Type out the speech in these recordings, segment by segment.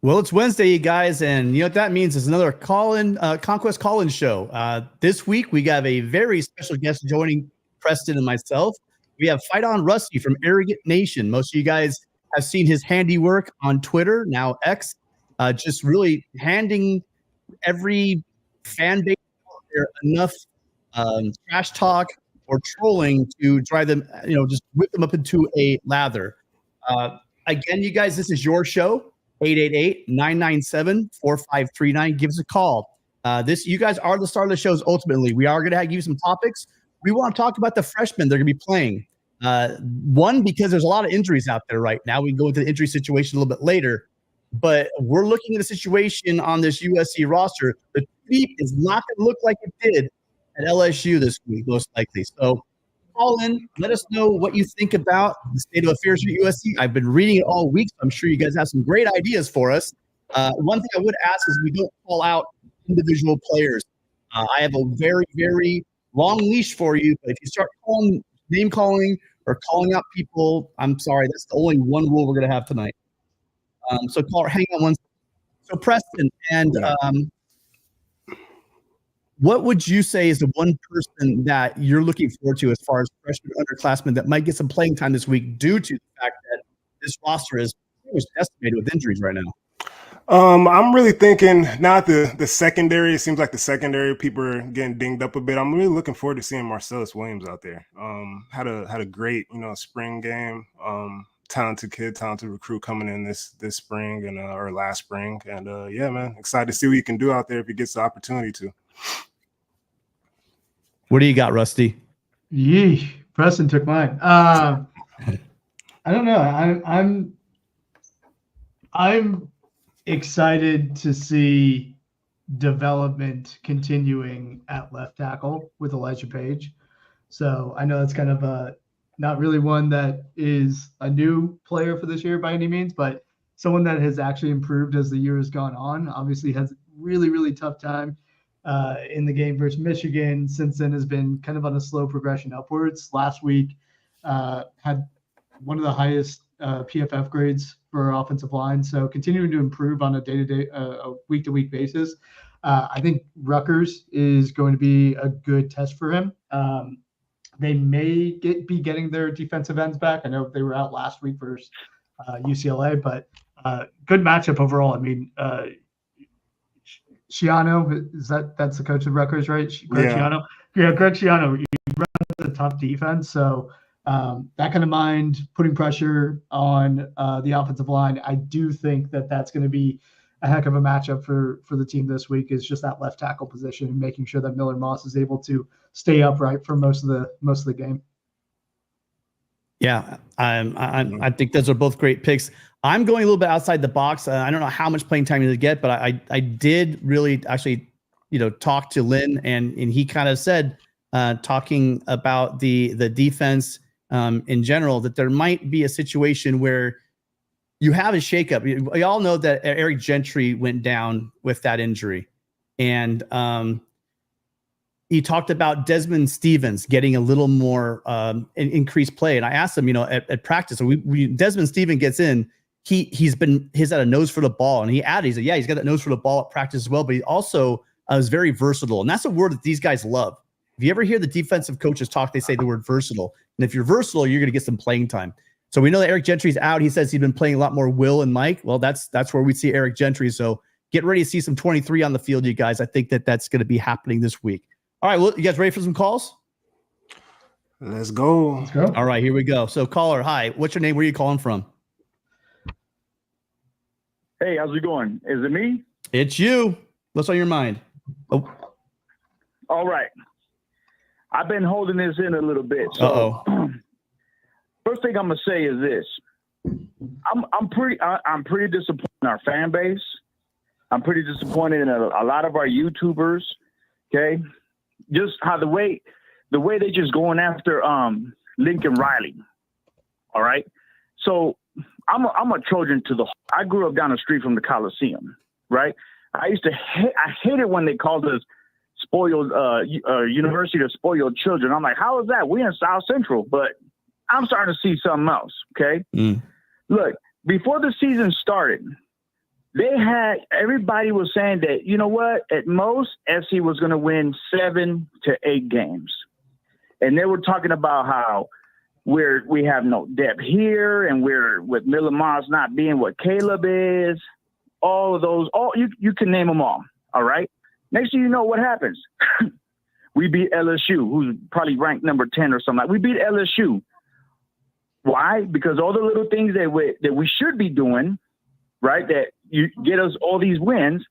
Well, it's Wednesday, you guys, and you know what that means is another Conquest call-in show. This week, we have a very special guest joining Preston and myself. We have Fight On Rusty from Arrogant Nation. Most of you guys have seen his handiwork on Twitter, now X, just really handing every fan base out there enough trash talk or trolling to drive them, just whip them up into a lather. Again, you guys, this is your show. 888-997-4539. Give us a call. You guys are the star of the shows. Ultimately, we are going to give you some topics. We want to talk about the freshmen they're going to be playing. One, because there's a lot of injuries out there right now. We can go into the injury situation a little bit later, but we're looking at a situation on this USC roster. The tweet is not going to look like it did at LSU this week, most likely. So call in, let us know what you think about the state of affairs for USC. I've been reading it all week, so I'm sure you guys have some great ideas for us. One thing I would ask is we don't call out individual players. I have a very, very long leash for you, but if you start name calling or calling out people, I'm sorry, that's the only one rule we're going to have tonight. So hang on one second. So Preston, and what would you say is the one person that you're looking forward to as far as freshman underclassmen that might get some playing time this week due to the fact that this roster is estimated with injuries right now? I'm really thinking not the secondary. It seems like the secondary people are getting dinged up a bit. I'm really looking forward to seeing Marcellus Williams out there. Had a great spring game. Talented kid, talented recruit coming in this spring and or last spring. And yeah, man, excited to see what he can do out there if he gets the opportunity to. What do you got, Rusty? Yee, Preston took mine. I don't know. I'm excited to see development continuing at left tackle with Elijah Page. So I know that's kind of not really one that is a new player for this year by any means, but someone that has actually improved as the year has gone on. Obviously has a really, really tough time in the game versus Michigan. Since then has been kind of on a slow progression upwards. Last week had one of the highest PFF grades for our offensive line. So continuing to improve on a day-to-day, week-to-week basis. I think Rutgers is going to be a good test for him. They may be getting their defensive ends back. I know they were out last week versus UCLA, but good matchup overall. I mean, Schiano, that's the coach of Rutgers, right? Greg Schiano. Yeah, Greg Schiano. He runs a tough defense, so that kind of mind putting pressure on the offensive line. I do think that's going to be a heck of a matchup for the team this week. Is just that left tackle position and making sure that Miller Moss is able to stay upright for most of the game. Yeah, I think those are both great picks. I'm going a little bit outside the box. I don't know how much playing time you get, but I did really actually, talk to Lynn, and he kind of said, talking about the defense in general, that there might be a situation where you have a shakeup. We all know that Eric Gentry went down with that injury, and he talked about Desmond Stevens getting a little more increased play. And I asked him, at practice, Desmond Stevens gets in. He's had a nose for the ball, and he said, yeah, he's got that nose for the ball at practice as well. But he also is very versatile, and that's a word that these guys love. If you ever hear the defensive coaches talk, they say the word versatile. And if you're versatile, you're going to get some playing time. So we know that Eric Gentry's out. He says he's been playing a lot more Will and Mike. Well, that's where we see Eric Gentry. So get ready to see some 23 on the field, you guys. I think that's going to be happening this week. All right, well, you guys ready for some calls? Let's go. All right, here we go. So caller, hi. What's your name? Where are you calling from? Hey, how's it going? Is it me? It's you. What's on your mind? Oh. All right. I've been holding this in a little bit. So first thing I'm gonna say is this: I'm pretty disappointed in our fan base. I'm pretty disappointed in a lot of our YouTubers. Okay, just how the way they just going after Lincoln Riley. All right, so I'm a Trojan to the. I grew up down the street from the Coliseum. Right, I hated when they called us spoiled University of Spoiled Children. I'm like, how is that? We're in South Central, but I'm starting to see something else. Okay, Look, before the season started, everybody was saying that, you know what, at most FC was going to win 7 to 8 games. And they were talking about how we have no depth here, and we're with Miller Moss not being what Caleb is, all of those, you can name them all right? Next thing you know, what happens? We beat LSU, who's probably ranked number 10 or something. We beat LSU. Why? Because all the little things that we should be doing, right, that you get us all these wins,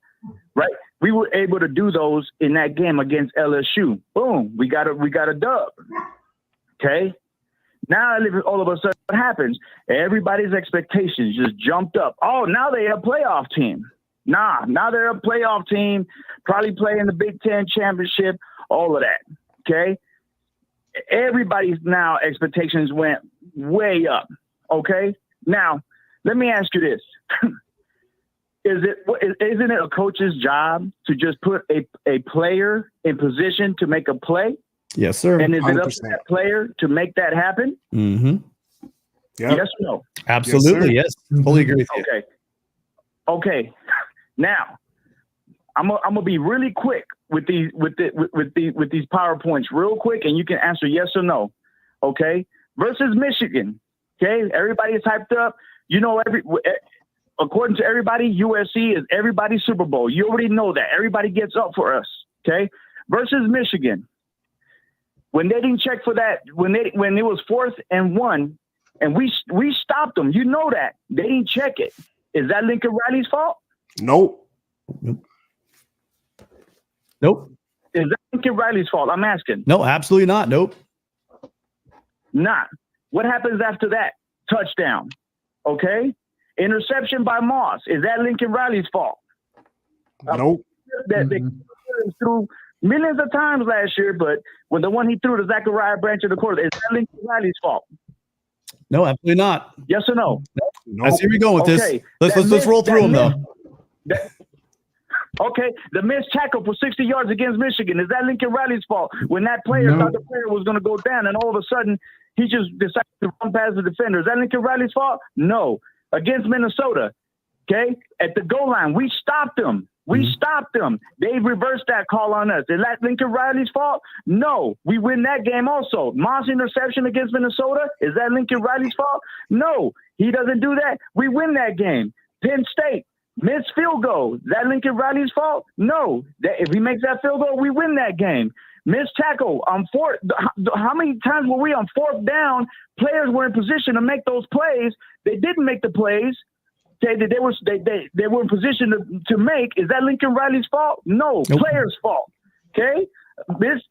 right? We were able to do those in that game against LSU. Boom, we got a dub. Okay? Now all of a sudden what happens? Everybody's expectations just jumped up. Oh, now they're a playoff team. Now they're a playoff team, probably playing the Big Ten championship, all of that. Okay? Everybody's now expectations went way up. Okay? Now, let me ask you this. Isn't it a coach's job to just put a player in position to make a play? Yes, sir. And is 100%. it up to that player to make that happen? Mm-hmm. Yep. Yes or no? Absolutely. Yes. Fully agree with you. Okay. Now, I'm gonna be really quick with these PowerPoints, real quick, and you can answer yes or no. Okay. Versus Michigan. Okay. Everybody's hyped up. You know, according to everybody, USC is everybody's Super Bowl. You already know that. Everybody gets up for us. Okay. Versus Michigan. When they didn't check for that, when it was 4th and 1, and we stopped them, you know that. They didn't check it. Is that Lincoln Riley's fault? Nope. Is that Lincoln Riley's fault? I'm asking. No, absolutely not. Nope. Not. What happens after that? Touchdown. Okay. Interception by Moss. Is that Lincoln Riley's fault? Nope. That they threw millions of times last year, but when the one he threw to Zachariah Branch in the quarter, is that Lincoln Riley's fault? No, absolutely not. Yes or no? Nope. I see where you're going with Okay. this. Let's roll through them though. Okay, the missed tackle for 60 yards against Michigan, is that Lincoln Riley's fault? When that player thought the player was going to go down, and all of a sudden he just decided to run past the defender, is that Lincoln Riley's fault? No. Against Minnesota, okay, at the goal line, we stopped them. Stopped them. They reversed that call on us. Is that Lincoln Riley's fault? No. We win that game also. Moss interception against Minnesota, is that Lincoln Riley's fault? No. He doesn't do that. We win that game. Penn State, missed field goal. Is that Lincoln Riley's fault? No. If he makes that field goal, we win that game. Missed tackle on 4th. How many times were we on 4th down? Players were in position to make those plays. They didn't make the plays. They were in position to make. Is that Lincoln Riley's fault? No. Nope. Players' fault. Okay. This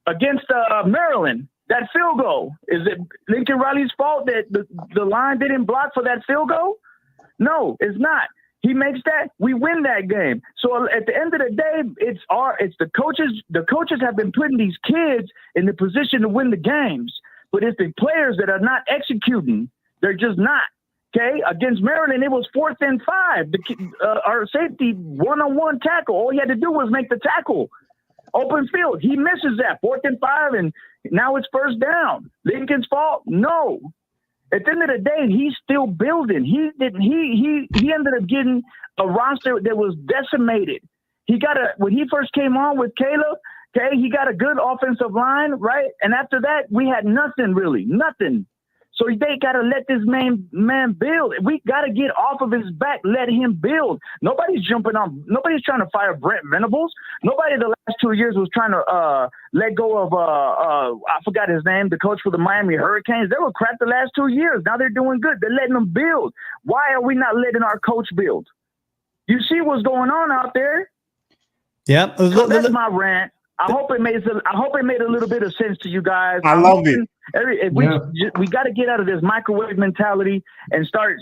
against Maryland, that field goal, is it Lincoln Riley's fault that the line didn't block for that field goal? No, it's not. He makes that, we win that game. So at the end of the day, it's the coaches. The coaches have been putting these kids in the position to win the games, but it's the players that are not executing. They're just not. Okay, against Maryland, it was 4th and 5. Our safety one-on-one tackle. All he had to do was make the tackle. Open field. He misses that 4th and 5, and now it's 1st down. Lincoln's fault? No. At the end of the day, he's still building. He ended up getting a roster that was decimated. When he first came on with Caleb, okay, he got a good offensive line, right? And after that, we had nothing really, nothing. So they got to let this man build. We got to get off of his back, let him build. Nobody's jumping on. Nobody's trying to fire Brent Venables. Nobody the last 2 years was trying to let go of, I forgot his name, the coach for the Miami Hurricanes. They were crap the last 2 years. Now they're doing good. They're letting them build. Why are we not letting our coach build? You see what's going on out there? Yeah. So that's my rant. I hope it made a little bit of sense to you guys. I love it. We got to get out of this microwave mentality and start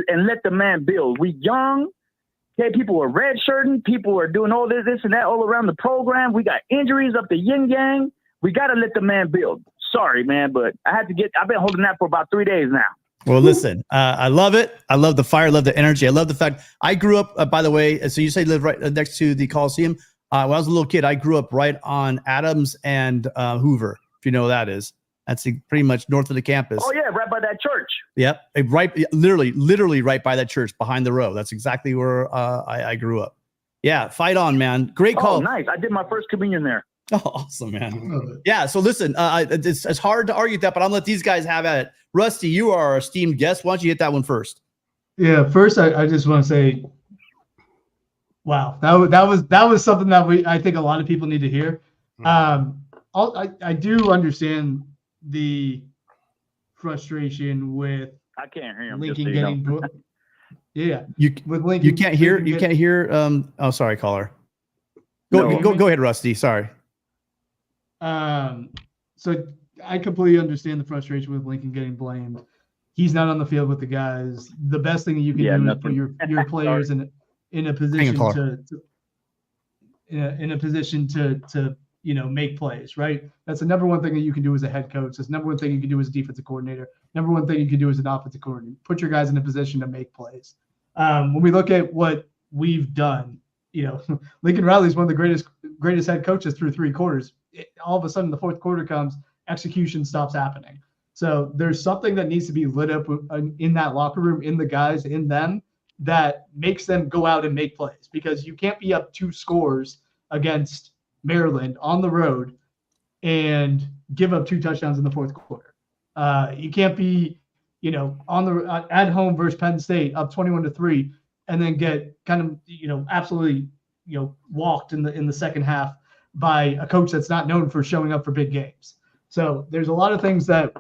and let the man build. We young. Okay, people are redshirting. People are doing all this and that all around the program. We got injuries up the yin yang. We got to let the man build. Sorry, man, but I've been holding that for about 3 days now. Well, listen, I love it. I love the fire. I love the energy. I love the fact I grew up, by the way, so you say you live right next to the Coliseum. When I was a little kid, I grew up right on Adams and Hoover, if you know what that is. That's pretty much north of the campus. Oh yeah, right by that church. Yep, literally right by that church behind the row. That's exactly where I grew up. Yeah, fight on, man. Great call. Oh, nice. I did my first communion there. Oh, awesome, man. Yeah, so listen, it's hard to argue that, but I'm going to let these guys have at it. Rusty, you are our esteemed guest. Why don't you hit that one first? Yeah, first I just want to say, wow, that was something that I think a lot of people need to hear. I do understand the frustration with I can't hear him. Lincoln getting with Lincoln. You can't hear. Oh, sorry, caller. Go ahead, Rusty. Sorry. So I completely understand the frustration with Lincoln getting blamed. He's not on the field with the guys. The best thing that you can do is put your players in a position to make plays, right? That's the number one thing that you can do as a head coach. That's the number one thing you can do as a defensive coordinator. Number one thing you can do as an offensive coordinator. Put your guys in a position to make plays. When we look at what we've done, Lincoln Riley is one of the greatest head coaches through 3 quarters. All of a sudden, the fourth quarter comes, execution stops happening. So there's something that needs to be lit up in that locker room, in the guys, in them, that makes them go out and make plays, because you can't be up 2 scores against Maryland on the road and give up 2 touchdowns in the fourth quarter. You can't be, at home versus Penn State up 21-3 and then get kind of, absolutely, walked in the second half by a coach that's not known for showing up for big games. So there's a lot of things that,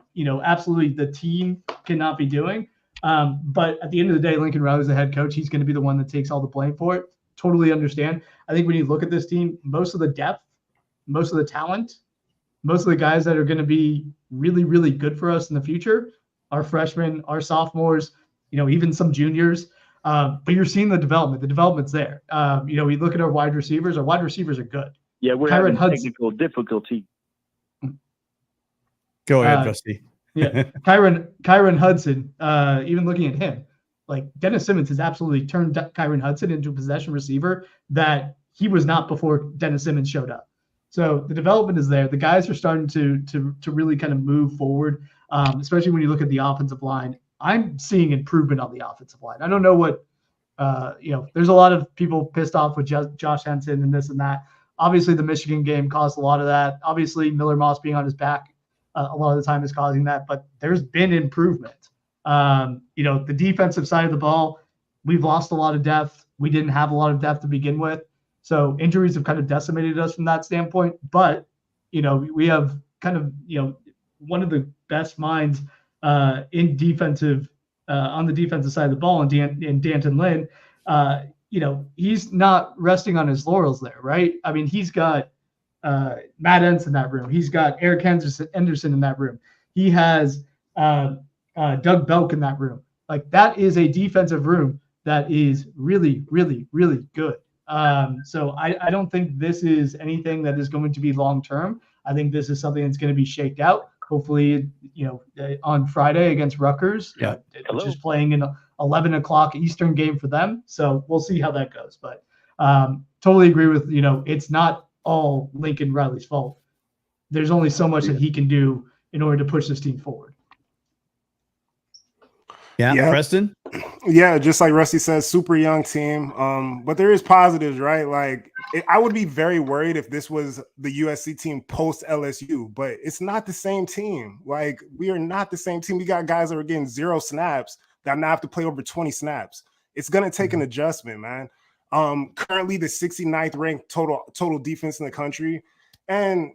absolutely the team cannot be doing. But at the end of the day, Lincoln Riley's the head coach. He's going to be the one that takes all the blame for it. Totally understand. I think when you look at this team, most of the depth, most of the talent, most of the guys that are going to be really, really good for us in the future are freshmen, are sophomores, even some juniors. But you're seeing the development. The development's there. We look at our wide receivers. Our wide receivers are good. Yeah, we're having technical difficulty. Go ahead, Rusty. Yeah, Kyron Hudson. Even looking at him, like Dennis Simmons has absolutely turned Kyron Hudson into a possession receiver that he was not before Dennis Simmons showed up. So the development is there. The guys are starting to really kind of move forward, especially when you look at the offensive line. I'm seeing improvement on the offensive line. I don't know what, there's a lot of people pissed off with Josh Henson and this and that. Obviously, the Michigan game caused a lot of that. Obviously, Miller Moss being on his back a lot of the time is causing that, but there's been improvement. The defensive side of the ball, we've lost a lot of depth. We didn't have a lot of depth to begin with. So injuries have kind of decimated us from that standpoint. But, we have kind of, one of the best minds in defensive, on the defensive side of the ball, in Danton Lynn. He's not resting on his laurels there, right? I mean, he's got Matt Entz in that room. He's got Eric Henderson in that room. He has Doug Belk in that room. Like, that is a defensive room that is really, really, really good. So I don't think this is anything that is going to be long-term. I think this is something that's going to be shaked out. Hopefully, on Friday against Rutgers, which is playing in 11 o'clock Eastern game for them. So we'll see how that goes. But totally agree with, it's not all Lincoln Riley's fault. There's only so much that he can do in order to push this team forward. Yeah, Preston? Yeah, just like Rusty says, super young team. But there is positives, right? Like, I would be very worried if this was the USC team post LSU, but it's not the same team. Like, we are not the same team. We got guys that are getting 0 snaps that now have to play over 20 snaps. It's going to take an adjustment, man. Currently the 69th ranked total defense in the country. And,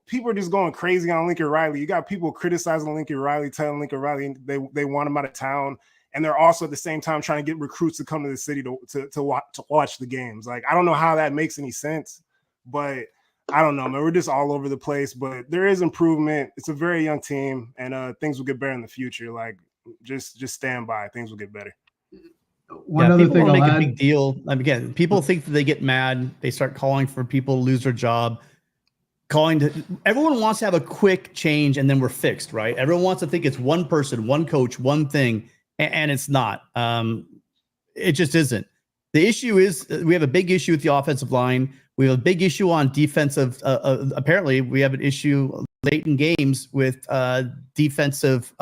people are just going crazy on Lincoln Riley. You got people criticizing Lincoln Riley, telling Lincoln Riley they want him out of town. And they're also at the same time trying to get recruits to come to the city to watch the games. Like, I don't know how that makes any sense, but I don't know, man. We're just all over the place, but there is improvement. It's a very young team, and things will get better in the future. Like, just stand by. Things will get better. One other thing I'll make add. A big deal. Again, people think that they get mad. They start calling for people to lose their job. Everyone wants to have a quick change and then we're fixed, right? Everyone wants to think it's one person, one coach, one thing, and it's not. It just isn't. The issue is we have a big issue with the offensive line. We have a big issue on defensive. Apparently, we have an issue late in games with defensive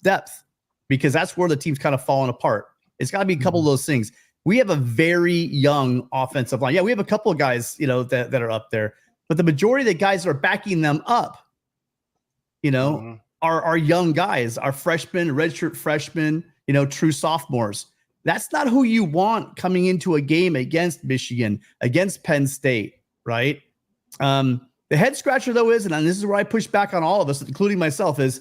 depth, because that's where the team's kind of falling apart. It's got to be a couple of those things. We have a very young offensive line. Yeah, we have a couple of guys, that are up there, but the majority of the guys that are backing them up, are young guys, are freshmen, redshirt freshmen, true sophomores. That's not who you want coming into a game against Michigan, against Penn State, right? The head scratcher, though, is, and this is where I push back on all of us, including myself, is,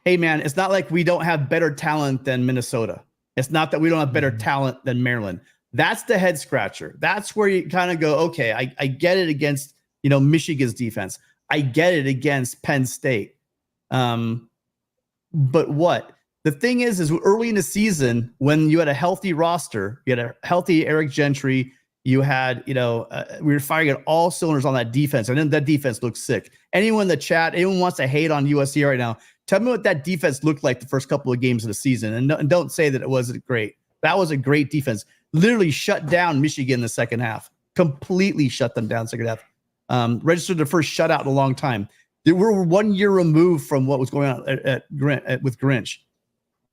hey, man, it's not like we don't have better talent than Minnesota. It's not that we don't have better talent than Maryland. That's the head scratcher. That's where you kind of go, okay, I get it against, Michigan's defense. I get it against Penn State. But what? The thing is early in the season, when you had a healthy roster, you had a healthy Eric Gentry, you had, we were firing at all cylinders on that defense, and then that defense looks sick. Anyone in the chat, anyone wants to hate on USC right now, tell me what that defense looked like the first couple of games of the season, and don't say that it wasn't great. That was a great defense. Literally shut down Michigan in the second half. Completely shut them down second half. Registered their first shutout in a long time. They were 1 year removed from what was going on with Grinch.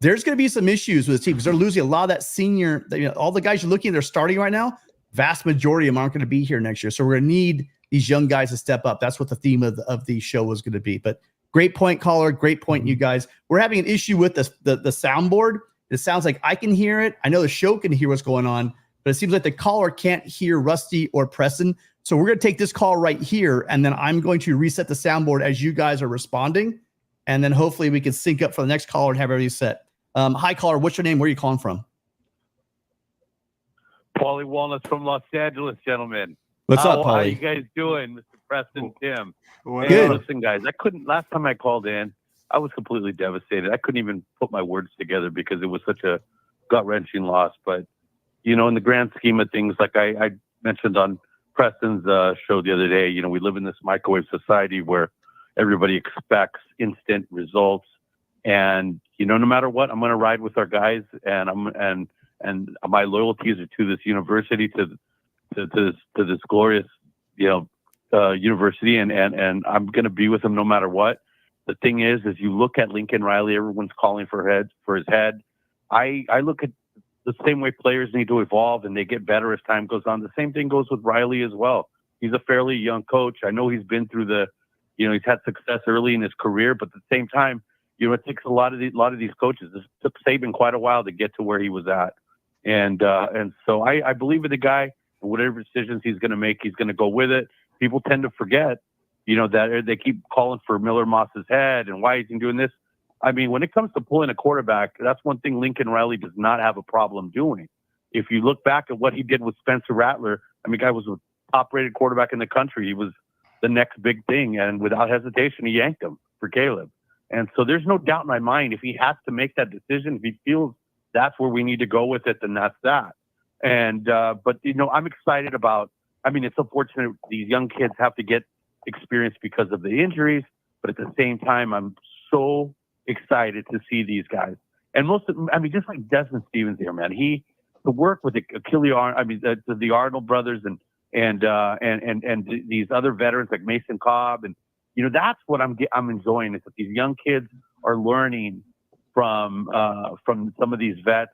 There's going to be some issues with the team because they're losing a lot of that senior. All the guys you're looking at, they're starting right now. Vast majority of them aren't going to be here next year. So we're going to need these young guys to step up. That's what the theme of the show was going to be. But great point, caller. Great point, you guys. We're having an issue with the soundboard. It sounds like I can hear it. I know the show can hear what's going on, but it seems like the caller can't hear Rusty or Preston. So we're going to take this call right here, and then I'm going to reset the soundboard as you guys are responding, and then hopefully we can sync up for the next caller and have everything set. Hi, caller. What's your name? Where are you calling from? Paulie Walnuts from Los Angeles, gentlemen. What's up, Paulie? How you guys doing, Mr. Preston, Tim? Good. Listen, guys, last time I called in, I was completely devastated. I couldn't even put my words together because it was such a gut-wrenching loss. But, in the grand scheme of things, like I mentioned on Preston's show the other day, we live in this microwave society where everybody expects instant results. And, no matter what, I'm going to ride with our guys, and my loyalties are to this university, to this glorious, university, and I'm going to be with them no matter what. The thing is you look at Lincoln Riley, everyone's calling for his head. I look at the same way players need to evolve and they get better as time goes on. The same thing goes with Riley as well. He's a fairly young coach. I know he's been through he's had success early in his career, but at the same time, it takes a lot of these coaches. It took Saban quite a while to get to where he was at. And so I believe in the guy, and whatever decisions he's going to make, he's going to go with it. People tend to forget, that they keep calling for Miller Moss's head and why is he doing this? I mean, when it comes to pulling a quarterback, that's one thing Lincoln Riley does not have a problem doing. If you look back at what he did with Spencer Rattler, guy was a top-rated quarterback in the country. He was the next big thing, and without hesitation, he yanked him for Caleb. And so there's no doubt in my mind, if he has to make that decision, if he feels that's where we need to go with it, then that's that. And, but, I'm excited about, it's unfortunate these young kids have to get experience because of the injuries, but at the same time, I'm so excited to see these guys. And just like Desmond Stevens here, man, to work with the Arnold brothers and these other veterans like Mason Cobb, and, that's what I'm enjoying, is that these young kids are learning from some of these vets,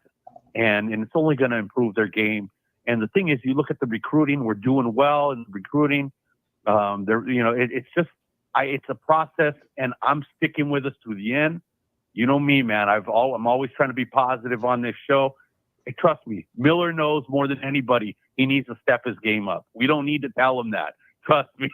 and it's only going to improve their game. And the thing is, you look at the recruiting, we're doing well in recruiting. It's a process, and I'm sticking with us to the end. You know me, man. I'm always trying to be positive on this show. Hey, trust me, Miller knows more than anybody. He needs to step his game up. We don't need to tell him that. Trust me,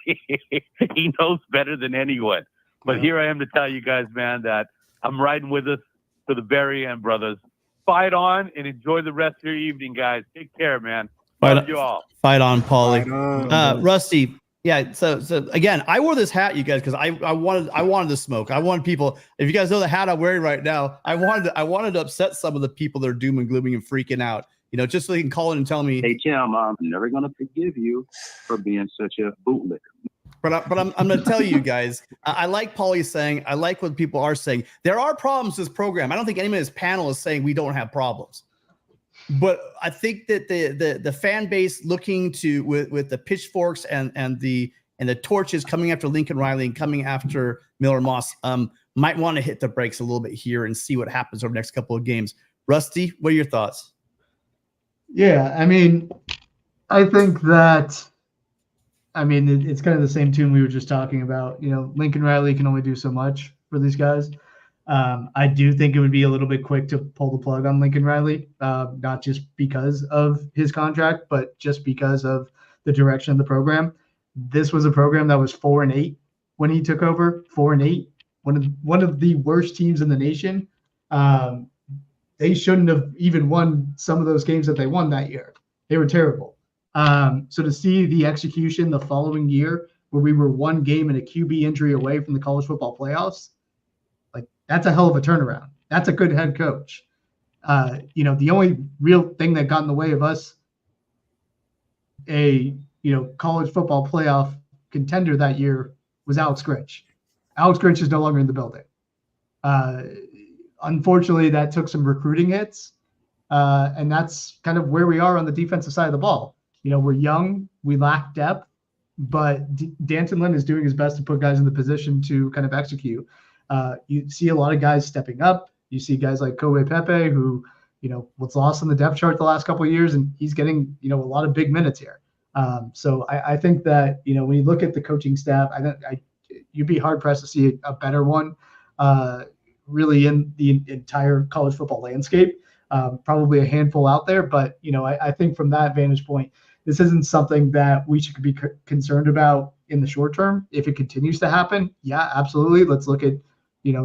he knows better than anyone. But here I am to tell you guys, man, that I'm riding with us to the very end, brothers. Fight on and enjoy the rest of your evening, guys. Take care, man. Love you all. Fight on, Paulie. Rusty. Yeah. So again, I wore this hat, you guys, because I wanted to smoke. I wanted people. If you guys know the hat I'm wearing right now, I wanted to upset some of the people that are doom and glooming and freaking out. Just so they can call in and tell me, hey Tim, I'm never gonna forgive you for being such a bootlicker. But I'm going to tell you guys, I like Paulie saying, I like what people are saying. There are problems with this program. I don't think anyone in this panel is saying we don't have problems. But I think that the fan base looking to with the pitchforks and the and the torch is coming after Lincoln Riley and coming after Miller Moss, might want to hit the brakes a little bit here and see what happens over the next couple of games. Rusty, what are your thoughts? Yeah, I mean, I think that, it's kind of the same tune we were just talking about. Lincoln Riley can only do so much for these guys. I do think it would be a little bit quick to pull the plug on Lincoln Riley, not just because of his contract, but just because of the direction of the program. This was a program that was 4-8 when he took over. 4-8, one of the worst teams in the nation. They shouldn't have even won some of those games that they won that year. They were terrible. So to see the execution the following year, where we were one game and a QB injury away from the college football playoffs, that's a hell of a turnaround. That's a good head coach. The only real thing that got in the way of us a college football playoff contender that year was Alex Grinch. Alex Grinch is no longer in the building. Unfortunately, that took some recruiting hits, and that's kind of where we are on the defensive side of the ball. We're young, we lack depth, but Danton Lynn is doing his best to put guys in the position to kind of execute. You see a lot of guys stepping up. You see guys like Kobe Pepe, who, was lost on the depth chart the last couple of years, and he's getting, a lot of big minutes here. So I think that, when you look at the coaching staff, you'd be hard pressed to see a better one, really in the entire college football landscape. Probably a handful out there, but, I think from that vantage point, this isn't something that we should be concerned about in the short term. If it continues to happen, yeah, absolutely. Let's look at,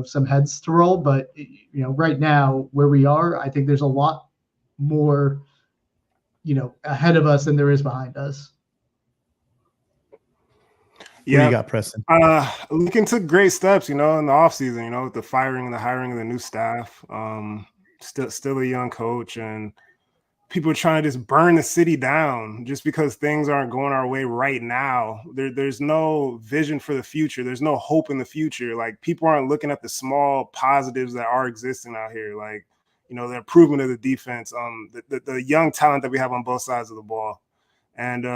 some heads to roll. But, right now where we are, I think there's a lot more, ahead of us than there is behind us. Yeah, you got Preston. Lincoln took great steps, in the offseason, with the firing and the hiring of the new staff. Still a young coach, and people are trying to just burn the city down just because things aren't going our way right now. There's no vision for the future. There's no hope in the future. Like, people aren't looking at the small positives that are existing out here. Like, the improvement of the defense, the young talent that we have on both sides of the ball. And,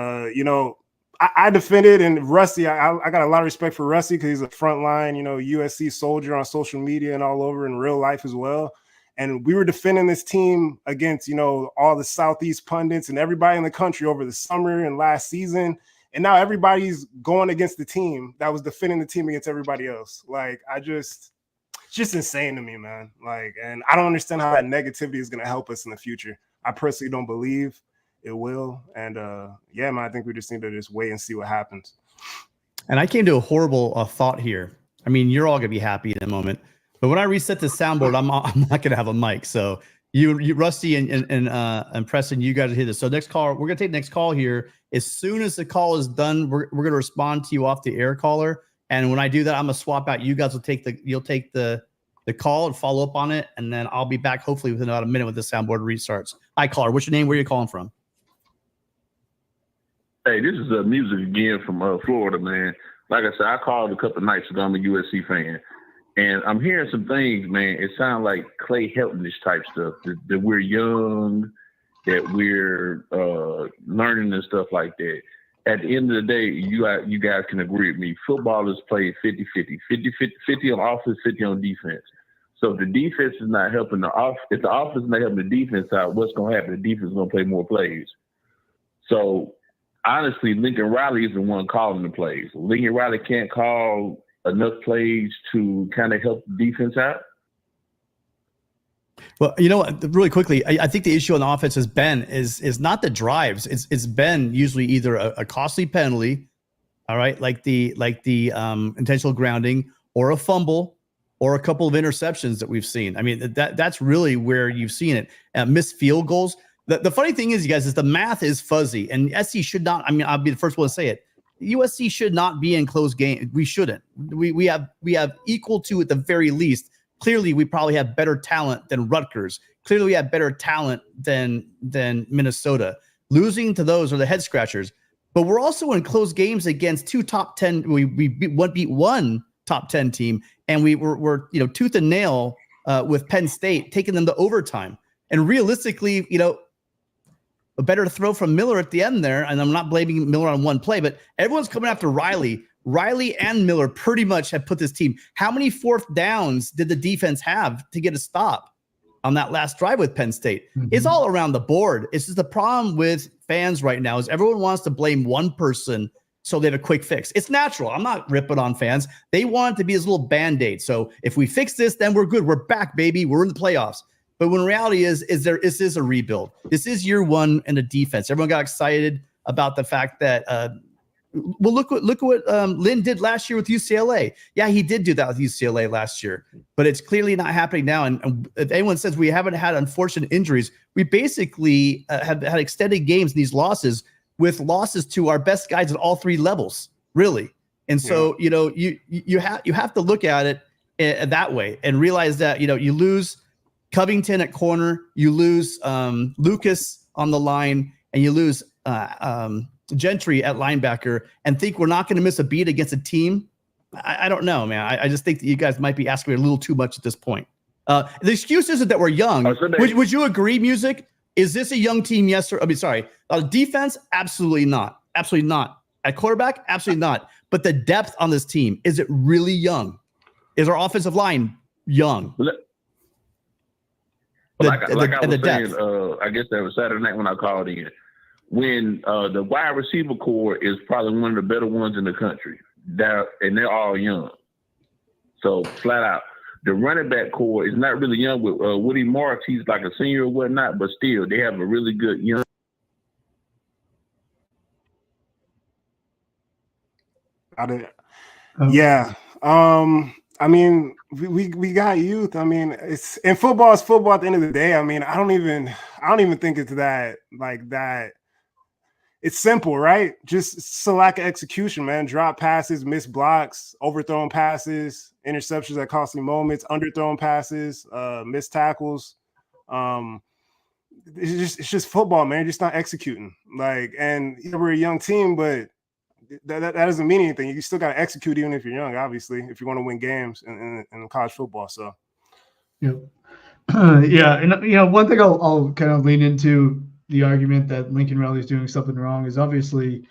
I defended, and Rusty, I got a lot of respect for Rusty because he's a frontline, USC soldier on social media and all over in real life as well. And we were defending this team against, all the Southeast pundits and everybody in the country over the summer and last season. And now everybody's going against the team that was defending the team against everybody else. Like, it's just insane to me, man. Like, and I don't understand how that negativity is going to help us in the future. I personally don't believe it will. And yeah, man, I think we just need to just wait and see what happens. And I came to a horrible thought here. I mean, you're all going to be happy in a moment. But when I reset the soundboard, I'm not going to have a mic. So you Rusty and Preston, you guys hit this. So next call, we're going to take the next call here. As soon as the call is done, we're going to respond to you off the air, caller. And when I do that, I'm going to swap out. You guys will take the call and follow up on it, and then I'll be back hopefully within about a minute when the soundboard restarts. Hi, caller. What's your name? Where are you calling from? Hey, this is Music again from Florida, man. Like I said, I called a couple of nights ago. I'm a USC fan. And I'm hearing some things, man. It sounds like Clay Helton-ish type stuff, that we're young, that we're learning and stuff like that. At the end of the day, you guys can agree with me. Footballers play 50-50. 50 on offense, 50 on defense. So if the defense is not helping if the offense is not helping the defense out, what's going to happen? The defense is going to play more plays. So honestly, Lincoln Riley is the one calling the plays. Lincoln Riley can't call enough plays to kind of help the defense out. Well, really quickly, I think the issue on the offense has been is not the drives. It's been usually either a costly penalty, all right, like the intentional grounding, or a fumble, or a couple of interceptions that we've seen. I mean, that's really where you've seen it. Missed field goals. The funny thing is, you guys, is the math is fuzzy, and SC should not. I mean, I'll be the first one to say it. USC should not be in close game. We shouldn't. We have equal to, at the very least. Clearly, we probably have better talent than Rutgers. Clearly, we have better talent than Minnesota. Losing to those are the head scratchers. But we're also in close games against two top 10. We beat one top 10 team, and we're tooth and nail with Penn State, taking them to overtime. And realistically, better throw from Miller at the end there. And I'm not blaming Miller on one play, but everyone's coming after Riley. Riley and Miller pretty much have put this team. How many fourth downs did the defense have to get a stop on that last drive with Penn State? It's all around the board. It's just the problem with fans right now is everyone wants to blame one person so they have a quick fix. It's natural. I'm not ripping on fans. They want it to be this little Band-Aid. So if we fix this, then we're good. We're back, baby. We're in the playoffs. But when reality is this is a rebuild. This is year one in a defense. Everyone got excited about the fact that well, look what Lynn did last year with UCLA. Yeah, he did do that with UCLA last year, but it's clearly not happening now. And if anyone says we haven't had unfortunate injuries, we basically have had extended games in these losses with losses to our best guys at all three levels, really. And so, you know, you have to look at it that way and realize that, you know, you lose Covington at corner, you lose Lucas on the line, and you lose Gentry at linebacker, and think we're not going to miss a beat against a team. I don't know, man. I just think that you guys might be asking me a little too much at this point. The excuse isn't that we're young. Would you agree, Music? Is this a young team? Yes or sorry. Defense? Absolutely not. Absolutely not. At quarterback? Absolutely not. But the depth on this team, is it really young? Is our offensive line young? I was saying, I guess that was Saturday night when I called in. When the wide receiver core is probably one of the better ones in the country, and they're all young. So flat out, the running back core is not really young. With Woody Marks, he's like a senior or whatnot, but still, they have a really good young. Yeah. I mean, we got youth. I mean, it's football is football at the end of the day. I mean, I don't even think it's that like that. It's simple, right? Just lack of execution, man. Drop passes, missed blocks, overthrown passes, interceptions at costly moments, underthrown passes, missed tackles. It's just football, man. You're just not executing. Like, and you know, we're a young team, but that doesn't mean anything. You still got to execute even if you're young, obviously, if you want to win games in college football. So, yeah, and you know, one thing I'll kind of lean into the argument that Lincoln Riley is doing something wrong is obviously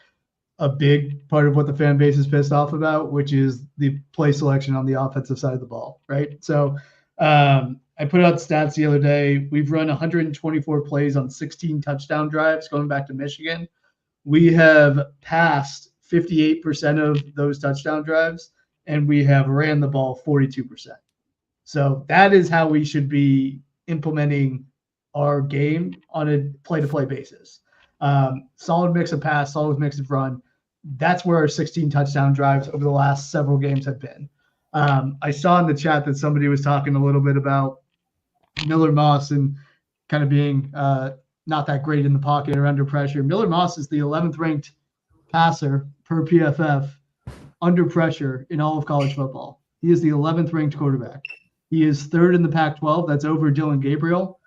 a big part of what the fan base is pissed off about, which is the play selection on the offensive side of the ball, right? So I put out stats the other day. We've run 124 plays on 16 touchdown drives going back to Michigan. We have passed 58% of those touchdown drives, and we have ran the ball 42%. So that is how we should be implementing our game on a play-to-play basis. Solid mix of pass, solid mix of run. That's where our 16 touchdown drives over the last several games have been. I saw in the chat that somebody was talking a little bit about Miller Moss and kind of being not that great in the pocket or under pressure. Miller Moss is the 11th ranked passer per PFF under pressure in all of college football. He is the 11th ranked quarterback. He is third in the Pac-12. That's over Dylan Gabriel.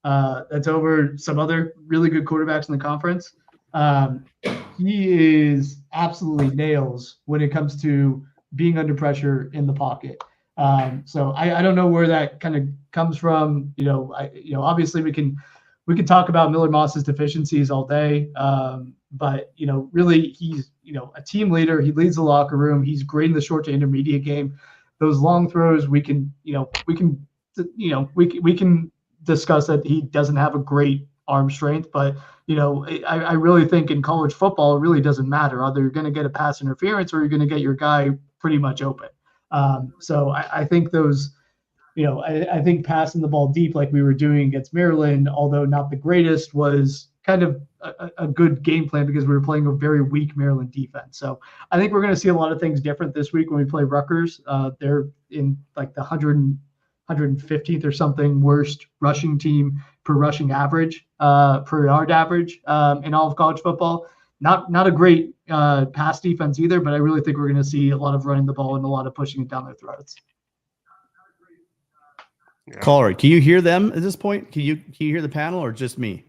That's over some other really good quarterbacks in the conference. He is absolutely nails when it comes to being under pressure in the pocket. So I don't know where that kind of comes from. Obviously we can talk about Miller Moss's deficiencies all day. But really he's, a team leader. He leads the locker room. He's great in the short to intermediate game. Those long throws, we can discuss that he doesn't have a great arm strength, but I really think in college football, it really doesn't matter. Either you're going to get a pass interference or you're going to get your guy pretty much open. So I think those, I think passing the ball deep like we were doing against Maryland, although not the greatest, was kind of a good game plan because we were playing a very weak Maryland defense. So I think we're going to see a lot of things different this week when we play Rutgers. They're in like the 115th or something worst rushing team per rushing average, per yard average in all of college football. Not a great pass defense either, but I really think we're going to see a lot of running the ball and a lot of pushing it down their throats. Yeah. Caller, can you hear them at this point? Can you hear the panel or just me?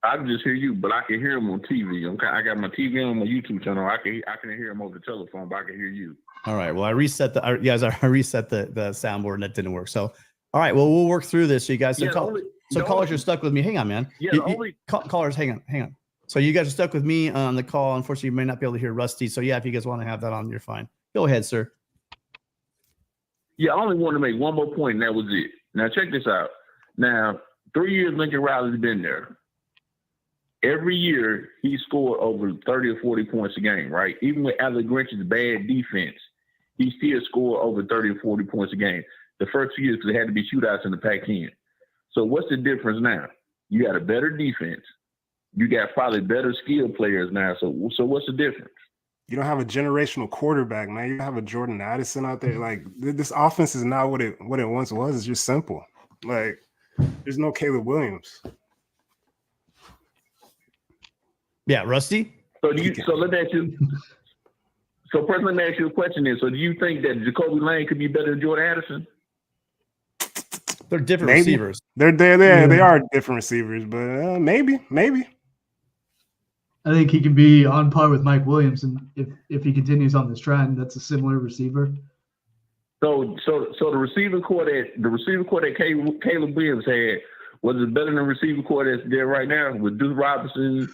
I can just hear you, but I can hear them on TV. I got my TV on my YouTube channel. I can hear them over the telephone, but I can hear you. All right. Well, I reset the soundboard and that didn't work. So, all right. Well, we'll work through this. So you guys, So callers are stuck with me. Hang on, man. Yeah, Callers, hang on. So you guys are stuck with me on the call. Unfortunately, you may not be able to hear Rusty. So yeah, if you guys want to have that on, you're fine. Go ahead, sir. Yeah, I only want to make one more point, and that was it. Now check this out. Now, 3 years Lincoln Riley's been there. Every year he scored over 30 or 40 points a game, right? Even with Alex Grinch's bad defense, he still scored over 30 or 40 points a game. The first 2 years, because there had to be shootouts in the Pac-10. So what's the difference now? You got a better defense. You got probably better skilled players now. So what's the difference? You don't have a generational quarterback, man. You have a Jordan Addison out there. Like, this offense is not what it once was. It's just simple. Like, there's no Caleb Williams. Yeah, Rusty. So let me ask you. So first, let me ask you a question. Then, so do you think that Jacoby Lane could be better than Jordan Addison? They're different receivers. They are different receivers, but maybe. I think he can be on par with Mike Williams, and if he continues on this trend, that's a similar receiver. So the receiving core that Caleb Williams had, was it better than the receiving core that's there right now with Deuce Robinson,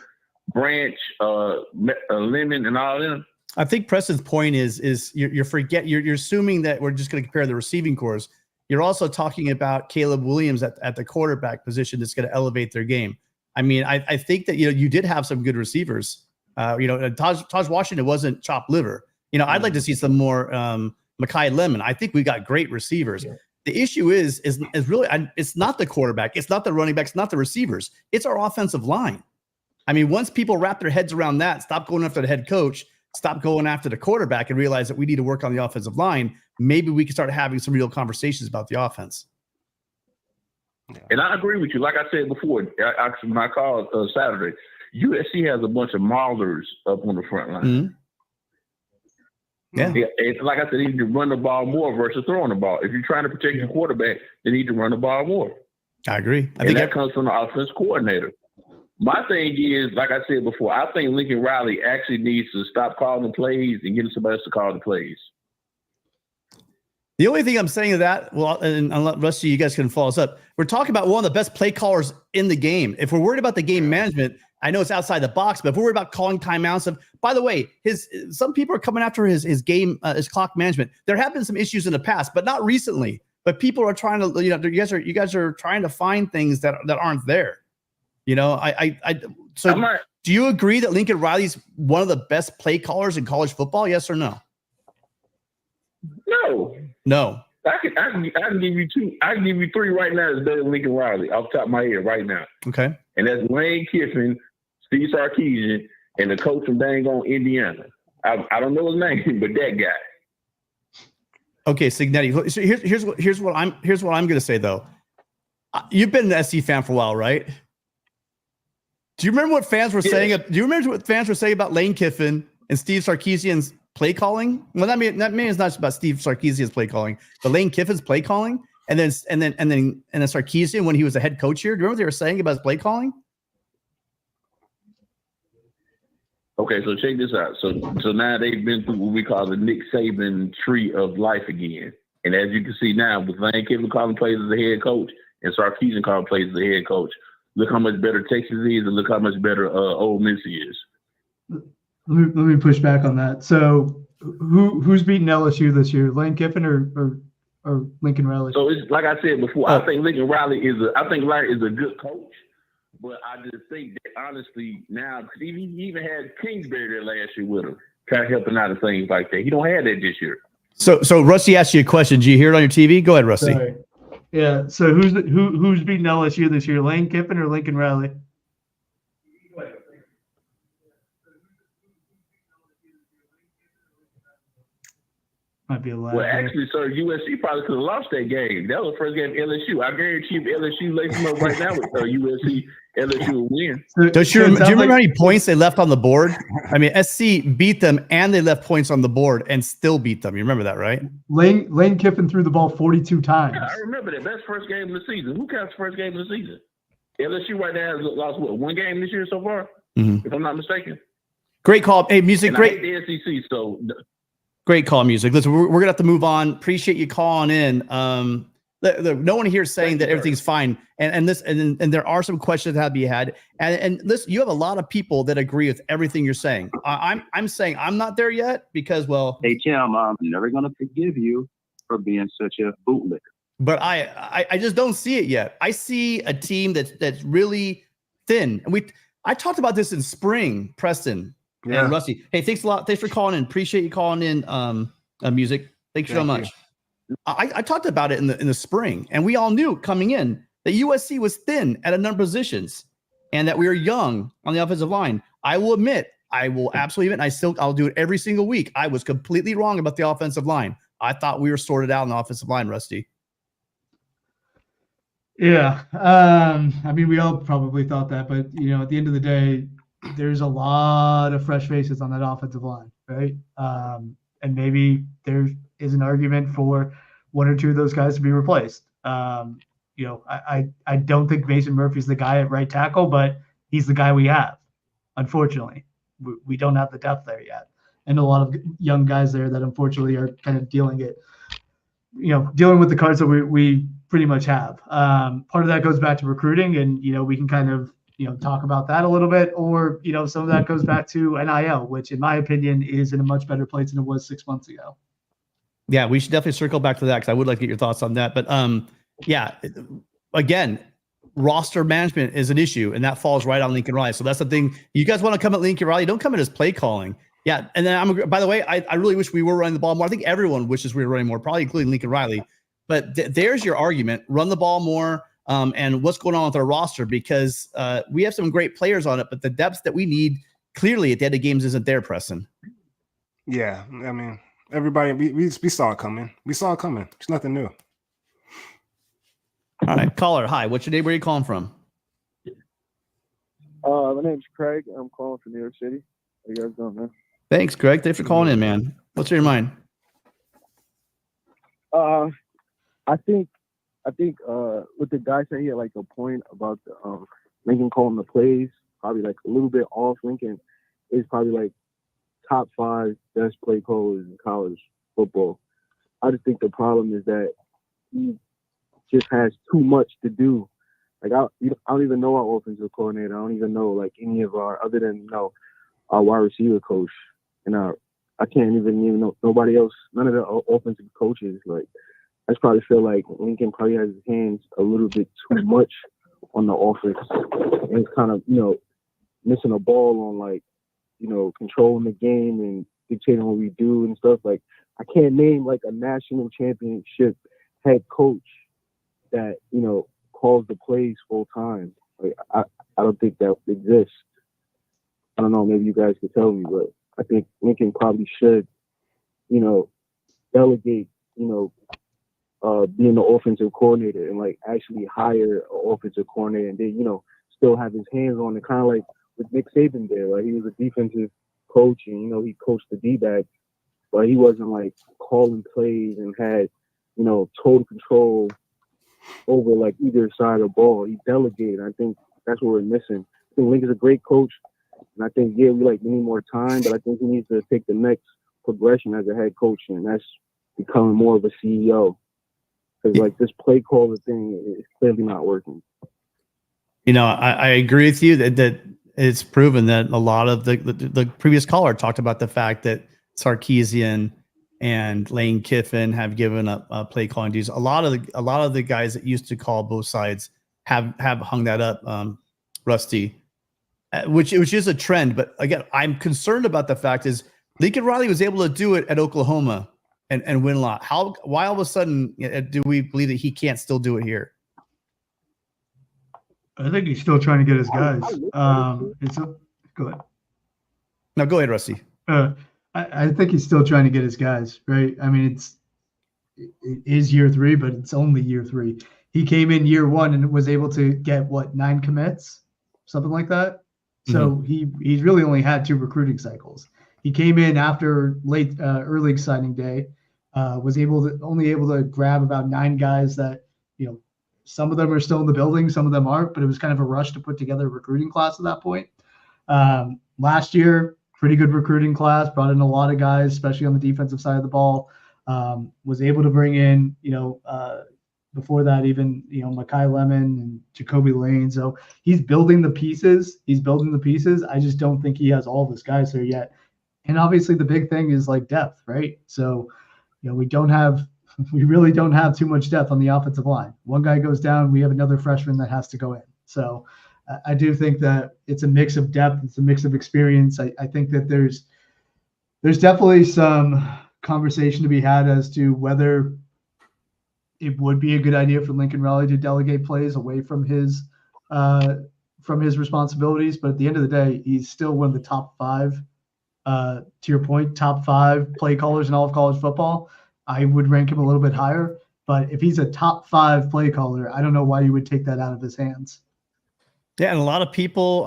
Branch, Lemon, and all of them? I think Preston's point is you're assuming that we're just going to compare the receiving cores. You're also talking about Caleb Williams at the quarterback position that's going to elevate their game. I mean, I think that you did have some good receivers. Taj Washington wasn't chopped liver. I'd like to see some more Mekhi Lemon. I think we got great receivers. Yeah. The issue is really it's not the quarterback, it's not the running backs, not the receivers. It's our offensive line. I mean, once people wrap their heads around that, stop going after the head coach, stop going after the quarterback, and realize that we need to work on the offensive line, maybe we can start having some real conversations about the offense. Yeah. And I agree with you. Like I said before, when I called Saturday, USC has a bunch of maulers up on the front line. Mm-hmm. Yeah. And like I said, they need to run the ball more versus throwing the ball. If you're trying to protect your quarterback, they need to run the ball more. I agree. I think that comes from the offense coordinator. My thing is, like I said before, I think Lincoln Riley actually needs to stop calling the plays and getting somebody else to call the plays. The only thing I'm saying to that, well, and Rusty, you guys can follow us up. We're talking about one of the best play callers in the game. If we're worried about the game management, I know it's outside the box, but if we're worried about calling timeouts, by the way, some people are coming after his game, his clock management. There have been some issues in the past, but not recently. But people are trying to, you guys are trying to find things that aren't there. Do you agree that Lincoln Riley's one of the best play callers in college football? Yes or no? No. I can give you two. I can give you three right now that's better than Lincoln Riley off the top of my head right now. Okay. And that's Lane Kiffin, Steve Sarkisian, and the coach from dang on Indiana. I don't know his name, but that guy. Okay, Signetti. So here's what I'm going to say though. You've been an SC fan for a while, right? Do you remember what fans were saying? Do you remember what fans were saying about Lane Kiffin and Steve Sarkisian's play calling? Well, that means not just about Steve Sarkisian's play calling, but Lane Kiffin's play calling, and then Sarkisian when he was a head coach here. Do you remember what they were saying about his play calling? Okay, so check this out. So now they've been through what we call the Nick Saban tree of life again. And as you can see now, with Lane Kiffin calling plays as a head coach and Sarkisian calling plays as a head coach, look how much better Texas is, and look how much better Ole Miss is. Let me push back on that. So, who's beating LSU this year, Lane Kiffin or Lincoln Riley? So it's like I said before. I think Lincoln Riley is a good coach, but I just think that honestly now, because he even had Kingsbury there last year with him, kind of helping out and things like that. He don't have that this year. So Rusty asked you a question. Do you hear it on your TV? Go ahead, Rusty. Sorry. Yeah. So who's beating LSU this year, Lane Kiffin or Lincoln Riley? Might be a lag. Well, actually, sir, USC probably could have lost that game. That was the first game of LSU. I guarantee you, if LSU lays them up right now with USC, LSU will win. Do you remember how many points they left on the board? I mean, SC beat them and they left points on the board and still beat them. You remember that, right? Lane Kiffin threw the ball 42 times. Yeah, I remember that. That's first game of the season. Who counts first game of the season? LSU right now has lost, one game this year so far, if I'm not mistaken. Great call. Hey, music, and great. I hate the SEC, so... Great call, music. Listen, we're going to have to move on. Appreciate you calling in. no one here is saying that everything's fine, and there are some questions that have to be had. And listen, you have a lot of people that agree with everything you're saying. I'm saying I'm not there yet because, well, Hey Tim, I'm never gonna forgive you for being such a bootlicker. But I just don't see it yet. I see a team that's really thin. And I talked about this in spring, Preston and Rusty. Hey, thanks a lot. Thanks for calling in. Appreciate you calling in. Music. Thank you so much. I talked about it in the spring, and we all knew coming in that USC was thin at a number of positions, and that we were young on the offensive line. I will absolutely admit, and I'll do it every single week. I was completely wrong about the offensive line. I thought we were sorted out on the offensive line, Rusty. Yeah. I mean, we all probably thought that, but at the end of the day, there's a lot of fresh faces on that offensive line, right? And maybe there is an argument for one or two of those guys to be replaced. I don't think Mason Murphy's the guy at right tackle, but he's the guy we have. Unfortunately, we don't have the depth there yet, and a lot of young guys there that unfortunately are kind of dealing with the cards that we pretty much have. Part of that goes back to recruiting, and we can kind of talk about that a little bit, or some of that goes back to NIL, which in my opinion is in a much better place than it was 6 months ago. Yeah, we should definitely circle back to that because I would like to get your thoughts on that. But yeah, again, roster management is an issue, and that falls right on Lincoln Riley. So that's the thing. You guys want to come at Lincoln Riley? Don't come at his play calling. Yeah, and then by the way, I really wish we were running the ball more. I think everyone wishes we were running more, probably including Lincoln Riley. But there's your argument: run the ball more. And what's going on with our roster, because we have some great players on it, but the depth that we need clearly at the end of games isn't there, Preston. Yeah, I mean, everybody, we saw it coming. We saw it coming. It's nothing new. All right, caller. Hi, what's your name? Where are you calling from? My name's Craig. I'm calling from New York City. How you guys doing, man? Thanks, Greg. Thanks for calling in, man. What's on your mind? I think what the guy said, he had like a point about the, Lincoln calling the plays, probably like a little bit off. Lincoln is probably like top 5 best play callers in college football. I just think the problem is that he just has too much to do. Like I don't even know our offensive coordinator. I don't even know like any of our, other than our wide receiver coach, and I can't even know nobody else. None of the offensive coaches. Like I just probably feel like Lincoln probably has his hands a little bit too much on the offense, and it's kind of missing a ball on like controlling the game and dictating what we do and stuff. Like I can't name like a national championship head coach that calls the plays full time. Like I don't think that exists. I don't know, maybe you guys could tell me, but I think Lincoln probably should delegate being the offensive coordinator and like actually hire an offensive coordinator, and then still have his hands on it, kind of like with Nick Saban there. Like he was a defensive coach, and he coached the D-backs, but he wasn't like calling plays and had total control over like either side of the ball. He delegated. I think that's what we're missing. I think Lincoln's a great coach, and I think we need more time, but I think he needs to take the next progression as a head coach, and that's becoming more of a CEO. Because like this play caller thing is clearly not working. I agree with you that it's proven that a lot of the previous caller talked about the fact that Sarkisian and Lane Kiffin have given up play calling duties. A lot of the guys that used to call both sides have hung that up, Rusty, which is a trend. But again, I'm concerned about the fact is Lincoln Riley was able to do it at Oklahoma and win a lot. Why all of a sudden do we believe that he can't still do it here? I think he's still trying to get his guys. Go ahead. No, go ahead, Rusty. I think he's still trying to get his guys, right? I mean, it is year 3, but it's only year 3. He came in year 1 and was able to get 9 commits, something like that. So he's really only had 2 recruiting cycles. He came in after early signing day, was only able to grab about 9 guys that some of them are still in the building, some of them aren't, but it was kind of a rush to put together a recruiting class at that point. Last year, pretty good recruiting class, brought in a lot of guys, especially on the defensive side of the ball. Was able to bring in, Before that, even, Makai Lemon and Jacoby Lane. So he's building the pieces. I just don't think he has all of his guys there yet. And obviously the big thing is like depth, right? So, we really don't have too much depth on the offensive line. One guy goes down, we have another freshman that has to go in. So I do think that it's a mix of depth. It's a mix of experience. I think that there's definitely some conversation to be had as to whether it would be a good idea for Lincoln Riley to delegate plays away from his responsibilities. But at the end of the day, he's still one of the top 5, to your point, top 5 play callers in all of college football. I would rank him a little bit higher, but if he's a top 5 play caller, I don't know why you would take that out of his hands. Yeah, and a lot of people,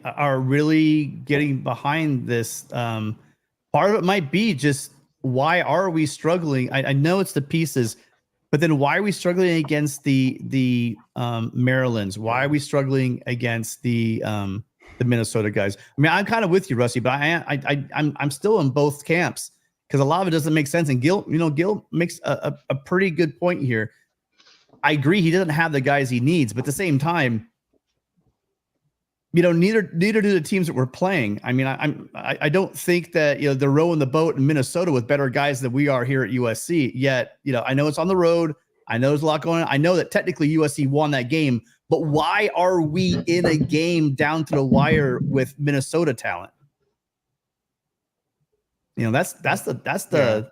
are really getting behind this. Part of it might be just, why are we struggling? I know it's the pieces, but then why are we struggling against the Marylands? Why are we struggling against the Minnesota guys? I'm kind of with you, Rusty, but I'm still in both camps, because a lot of it doesn't make sense. And Gil makes a pretty good point here. I agree, he doesn't have the guys he needs, but at the same time, neither do the teams that we're playing. I don't think that they're rowing the boat in Minnesota with better guys than we are here at USC. Yet, I know it's on the road. I know there's a lot going on. I know that technically USC won that game, but why are we in a game down to the wire with Minnesota talent? That's the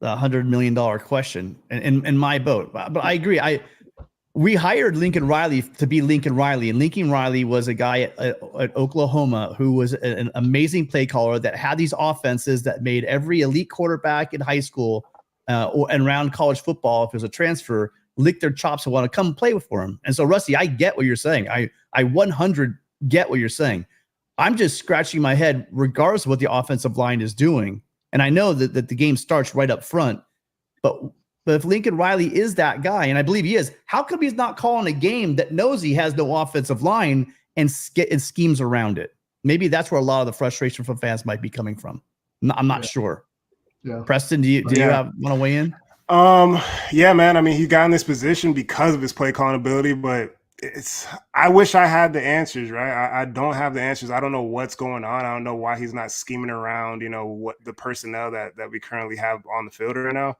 $100 million question in my boat. But I agree. We hired Lincoln Riley to be Lincoln Riley, and Lincoln Riley was a guy at Oklahoma who was an amazing play caller that had these offenses that made every elite quarterback in high school and around college football, if it was a transfer, lick their chops and want to come play for him. And so, Rusty, I get what you're saying. I 100 get what you're saying. I'm just scratching my head regardless of what the offensive line is doing. And I know that the game starts right up front, but if Lincoln Riley is that guy, and I believe he is, how come he's not calling a game that knows he has no offensive line and schemes around it? Maybe that's where a lot of the frustration from fans might be coming from. I'm not sure. Yeah. Preston, do you want to weigh in? Yeah, man. He got in this position because of his play calling ability, but I wish I had the answers, right? I don't have the answers. I don't know what's going on. I don't know why he's not scheming around, what the personnel that we currently have on the field right now.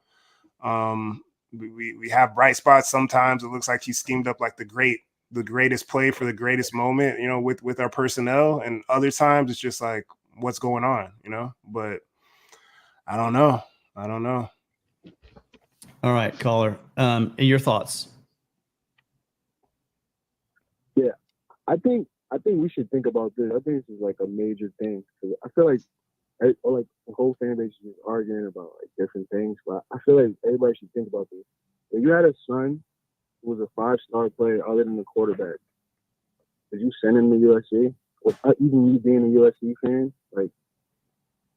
We have bright spots. Sometimes it looks like he's schemed up like the greatest play for the greatest moment, with our personnel. And other times it's just like, what's going on, but I don't know. All right, caller. Your thoughts? Yeah, I think we should think about this. I think this is like a major thing. I feel like the whole fan base is arguing about like different things, but I feel like everybody should think about this. If you had a son who was a 5-star player other than the quarterback, did you send him to USC? Without even me being a USC fan, like,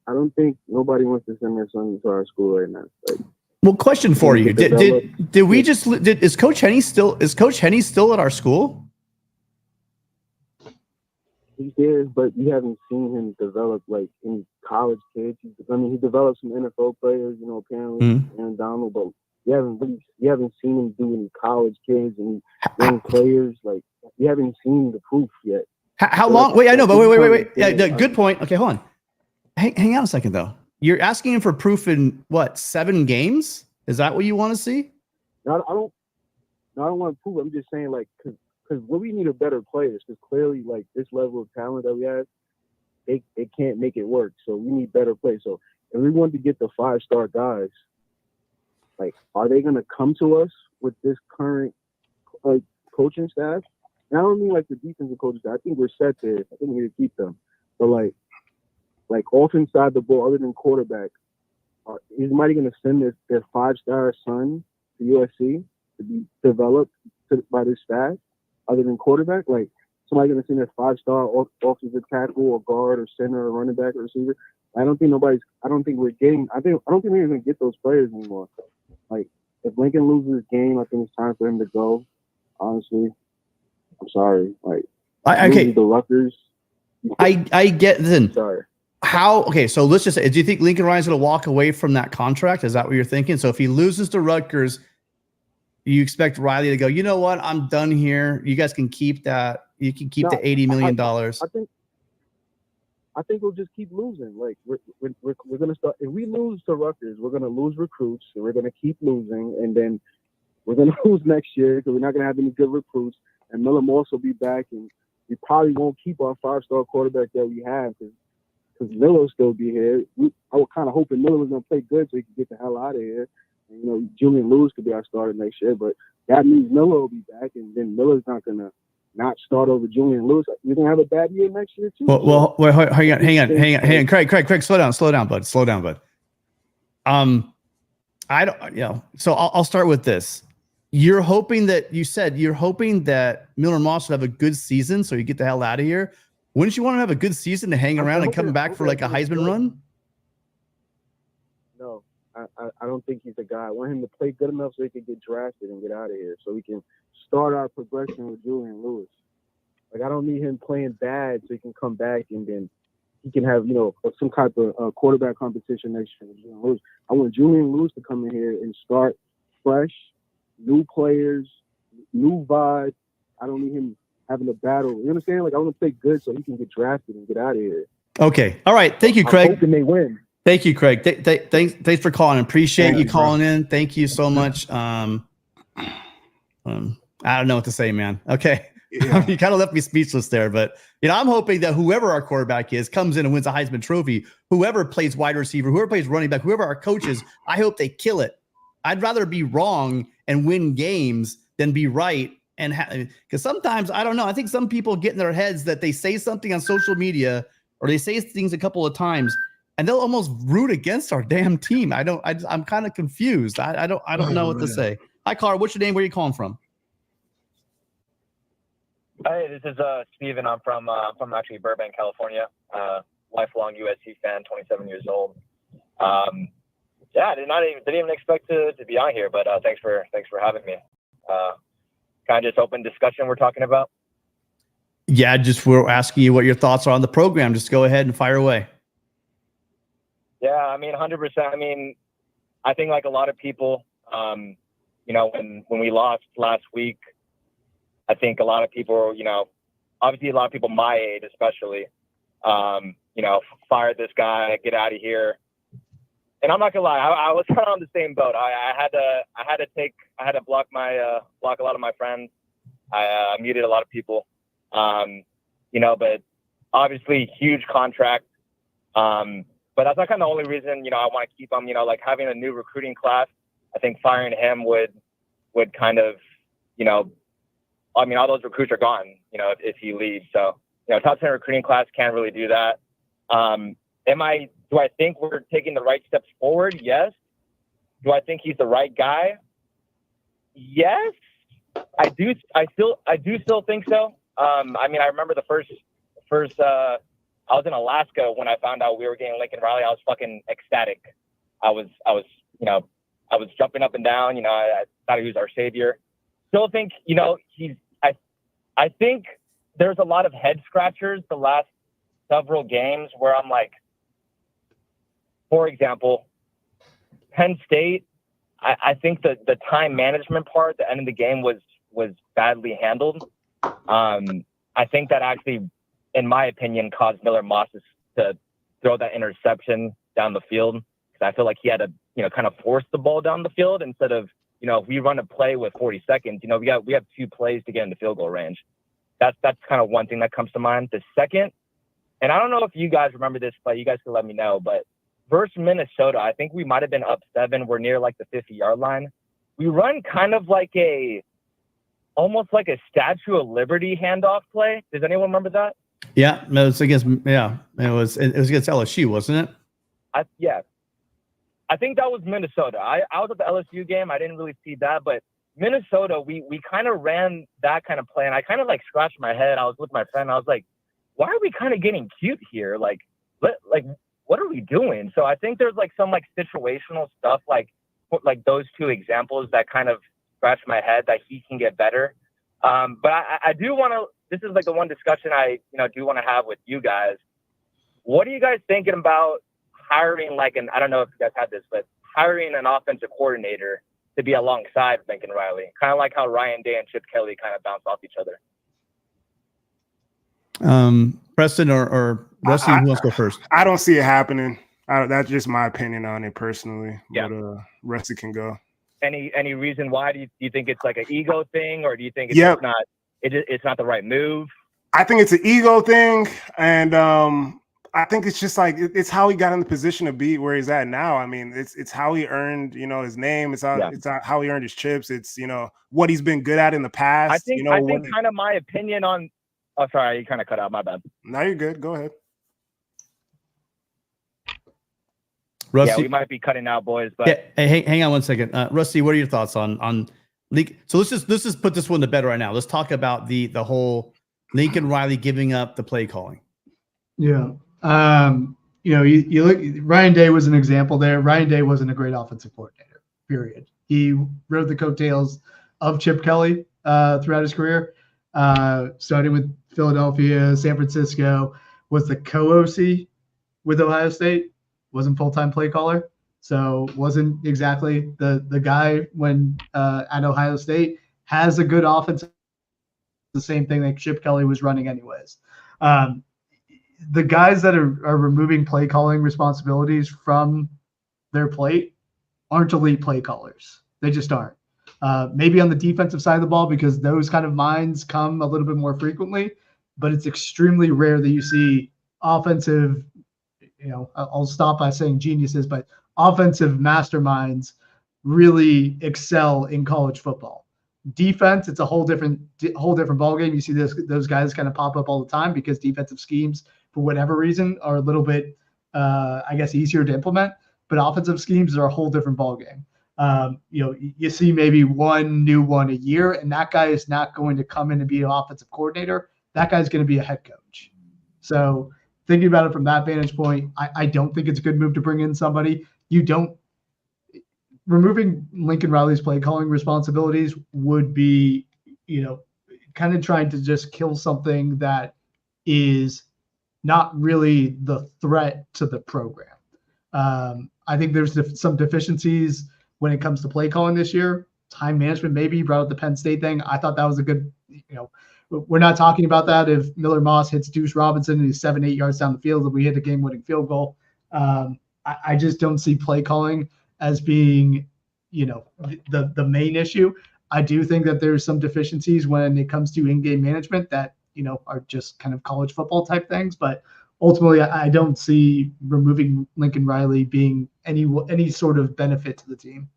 I don't think nobody wants to send their son to our school right now. Like, well, question for you: is Coach Henny still at our school? He is, but you haven't seen him develop like any college kids. He developed some NFL players, apparently, and Donald, but you haven't seen him do any college kids and young players. Like, you haven't seen the proof yet. How long? Wait, I know, but wait. Yeah, good point. Okay, hold on. Hang on a second, though. You're asking him for proof in what, 7 games? Is that what you want to see? No, I don't want to prove it. I'm just saying, like, because we need a better players. Because clearly, like, this level of talent that we have, it can't make it work. So we need better players. So if we want to get the 5-star guys, like, are they going to come to us with this current coaching staff? And I don't mean like the defensive coaches. I think we're set there. I think we need to keep them. But like offense side of the ball, other than quarterback, is somebody going to send their 5-star son to USC to be developed by this staff, other than quarterback? Like, somebody going to send their 5-star offensive tackle or guard or center or running back or receiver? I don't think we're going to get those players anymore. Like, if Lincoln loses this game, I think it's time for him to go. Honestly, I'm sorry. Like, okay, the Rutgers. I get then. Sorry. How? Okay, so let's just say, do you think Lincoln Ryan's going to walk away from that contract? Is that what you're thinking? So if he loses to Rutgers, you expect Riley to go, you know what? I'm done here. You guys can keep that. You can keep the $80 million. I think we'll just keep losing. Like we're gonna start. If we lose to Rutgers, we're gonna lose recruits. So we're gonna keep losing, and then we're gonna lose next year because we're not gonna have any good recruits. And Miller Morse will be back, and we probably won't keep our 5-star quarterback that we have because Miller will still be here. I was kind of hoping Miller was gonna play good so he could get the hell out of here. And, you know, Julian Lewis could be our starter next year, but that means Miller will be back, and then Miller's not gonna not start over Julian Lewis. You're gonna have a bad year next year too. Well, hang on. Craig, slow down, bud. I don't, you know. So I'll start with this. You're hoping that Miller Moss would have a good season, so you get the hell out of here. Wouldn't you want to have a good season to hang around and come back for like a Heisman run? No, I don't think he's a guy. I want him to play good enough so he can get drafted and get out of here, so we can start our progression with Julian Lewis. Like, I don't need him playing bad so he can come back and then he can have, you know, some type of quarterback competition next year with Julian Lewis. I want Julian Lewis to come in here and start fresh, new players, new vibe. I don't need him having a battle. You understand? Like, I want to play good so he can get drafted and get out of here. Okay. All right. Thank you, Craig. I'm hoping they win. Thank you, Craig. Thanks for calling. Appreciate you calling in. Thank you so much. I don't know what to say, man. Okay. Yeah. You kind of left me speechless there, but you know, I'm hoping that whoever our quarterback is comes in and wins a Heisman Trophy. Whoever plays wide receiver, whoever plays running back, whoever our coach is, I hope they kill it. I'd rather be wrong and win games than be right. And because sometimes, I don't know, I think some people get in their heads that they say something on social media or they say things a couple of times and they'll almost root against our damn team. I'm kind of confused. I don't know what to say. Hi, Carl. What's your name? Where are you calling from? Hey, this is Steven. I'm from actually Burbank, California. Lifelong USC fan, 27 years old. Yeah, I didn't even expect to be on here, but thanks for having me. Kind of just open discussion we're talking about. Yeah, we're asking you what your thoughts are on the program. Just go ahead and fire away. Yeah, I mean, 100%. I mean, I think like a lot of people, you know, when we lost last week, I think a lot of people, you know, obviously a lot of people my age especially, you know, fire this guy, get out of here. And I'm not gonna lie, I was kind of on the same boat. I had to block a lot of my friends. I muted a lot of people, you know, but obviously huge contract. But that's not kind of the only reason, you know, I want to keep him. You know, like having a new recruiting class, I think firing him would kind of, you know, I mean, all those recruits are gone, you know, if he leaves. So, you know, top 10 recruiting class can't really do that. Do I think we're taking the right steps forward? Yes. Do I think he's the right guy? Yes. I do still think so. I mean, I remember the first I was in Alaska when I found out we were getting Lincoln Riley. I was fucking ecstatic. I was, you know, I was jumping up and down. You know, I thought he was our savior. Still think, you know, I think there's a lot of head scratchers the last several games where I'm like, for example, Penn State, I think that the time management part, the end of the game was badly handled. I think that actually, in my opinion, caused Miller Moss to throw that interception down the field. Because I feel like he had to, you know, kind of force the ball down the field instead of, you know, if we run a play with 40 seconds, you know, we have 2 plays to get in the field goal range. That's kind of one thing that comes to mind. The second, and I don't know if you guys remember this play, you guys can let me know, but versus Minnesota, I think we might have been up 7. We're near like the 50-yard line. We run kind of like almost like a Statue of Liberty handoff play. Does anyone remember that? Yeah, it was against against LSU, wasn't it? Yeah. I think that was Minnesota. I was at the LSU game. I didn't really see that, but Minnesota, we kind of ran that kind of play, and I kind of like scratched my head. I was with my friend. I was like, why are we kind of getting cute here? Like, what are we doing? So I think there's like some like situational stuff, like those 2 examples that kind of scratch my head that he can get better. But I do want to. This is like the one discussion I do want to have with you guys. What are you guys thinking about hiring I don't know if you guys had this, but hiring an offensive coordinator to be alongside Lincoln Riley, kind of like how Ryan Day and Chip Kelly kind of bounce off each other. Preston or Rusty, who wants to go first? I don't see it happening. That's just my opinion on it personally. Yeah. But Rusty can go. Any reason why? Do you think it's like an ego thing, or do you think it's Yep. just not? It's not the right move? I think it's an ego thing, and I think it's just like it's how he got in the position to be where he's at now. I mean, it's how he earned, his name. It's how he earned his chips. It's what he's been good at in the past. I think kind of my opinion on. Oh, sorry, you kind of cut out. My bad. No, you're good. Go ahead. Rusty, yeah, we might be cutting out, boys. But yeah, hey, hang on one second. Rusty, what are your thoughts on leak? So let's just put this one to bed right now. Let's talk about the whole Lincoln Riley giving up the play calling. Yeah. You look, Ryan Day was an example there. Ryan Day wasn't a great offensive coordinator, period. He rode the coattails of Chip Kelly throughout his career, starting with Philadelphia, San Francisco, was the co-OC with Ohio State, wasn't full-time play caller. So wasn't exactly the guy when at Ohio State, has a good offense. The same thing that Chip Kelly was running anyways. The guys that are removing play calling responsibilities from their plate aren't elite play callers. They just aren't. Maybe on the defensive side of the ball, because those kind of minds come a little bit more frequently, but it's extremely rare that you see offensive, I'll stop by saying geniuses, but offensive masterminds really excel in college football. Defense, it's a whole different ballgame. You see those guys kind of pop up all the time because defensive schemes, for whatever reason, are a little bit, I guess, easier to implement. But offensive schemes are a whole different ballgame. You see maybe one new one a year, and that guy is not going to come in and be an offensive coordinator. That guy's going to be a head coach. So thinking about it from that vantage point, I don't think it's a good move to bring in somebody. Removing Lincoln Riley's play calling responsibilities would be, kind of trying to just kill something that is not really the threat to the program. I think there's some deficiencies when it comes to play calling this year. Time management, maybe. You brought up the Penn State thing. I thought that was a good, we're not talking about that if Miller Moss hits Deuce Robinson and he's 7-8 yards down the field and we hit a game-winning field goal. I just don't see play calling as being, the main issue. I do think that there's some deficiencies when it comes to in-game management that, are just kind of college football type things. But ultimately, I don't see removing Lincoln Riley being any sort of benefit to the team.